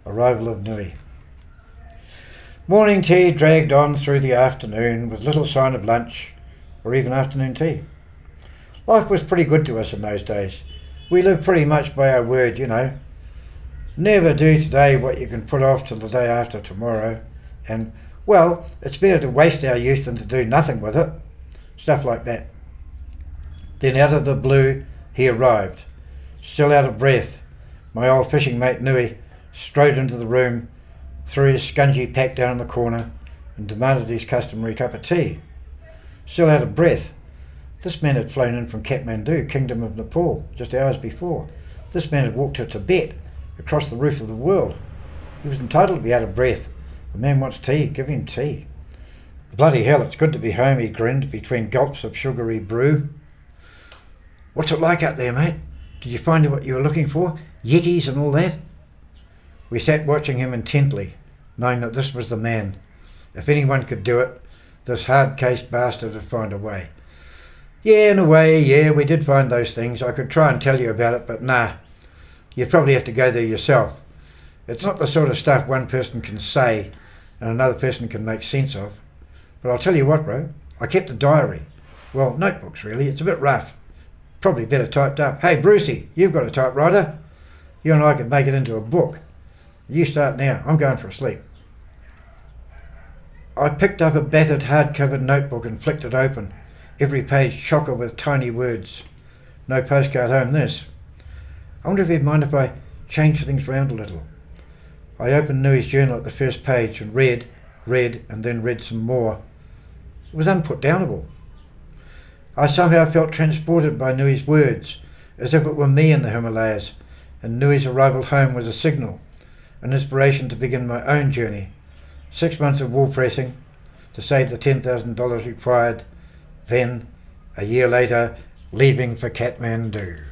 Arrival of Nui. Morning tea dragged on through the afternoon with little sign of lunch or even afternoon tea. Life was pretty good to us in those days. We lived pretty much by our word, you know. Never do today what you can put off till the day after tomorrow. And, well, it's better to waste our youth than to do nothing with it. Stuff like that. Then out of the blue, he arrived. Still out of breath, my old fishing mate Nui strode into the room, threw his scungy pack down in the corner and demanded his customary cup of tea. Still out of breath. This man had flown in from Kathmandu, Kingdom of Nepal, just hours before. This man had walked to Tibet, across the roof of the world. He was entitled to be out of breath. The man wants tea, give him tea. Bloody hell, it's good to be home, he grinned between gulps of sugary brew. What's it like up there, mate? Did you find what you were looking for? Yetis and all that? We sat watching him intently, knowing that this was the man. If anyone could do it, this hard-cased bastard would find a way. Yeah, in a way, yeah, we did find those things. I could try and tell you about it, but nah. You'd probably have to go there yourself. It's not the sort of stuff one person can say and another person can make sense of. But I'll tell you what, bro, I kept a diary. Well, notebooks, really. It's a bit rough. Probably better typed up. Hey, Brucey, you've got a typewriter. You and I could make it into a book. You start now. I'm going for a sleep. I picked up a battered, hard-covered notebook and flicked it open. Every page chocker with tiny words. No postcard home, this. I wonder if he'd mind if I change things round a little. I opened Nui's journal at the first page and read, and then read some more. It was unputdownable. I somehow felt transported by Nui's words, as if it were me in the Himalayas, and Nui's arrival home was a signal, an inspiration to begin my own journey. 6 months of wool pressing to save the $10,000 required, then, a year later, leaving for Kathmandu.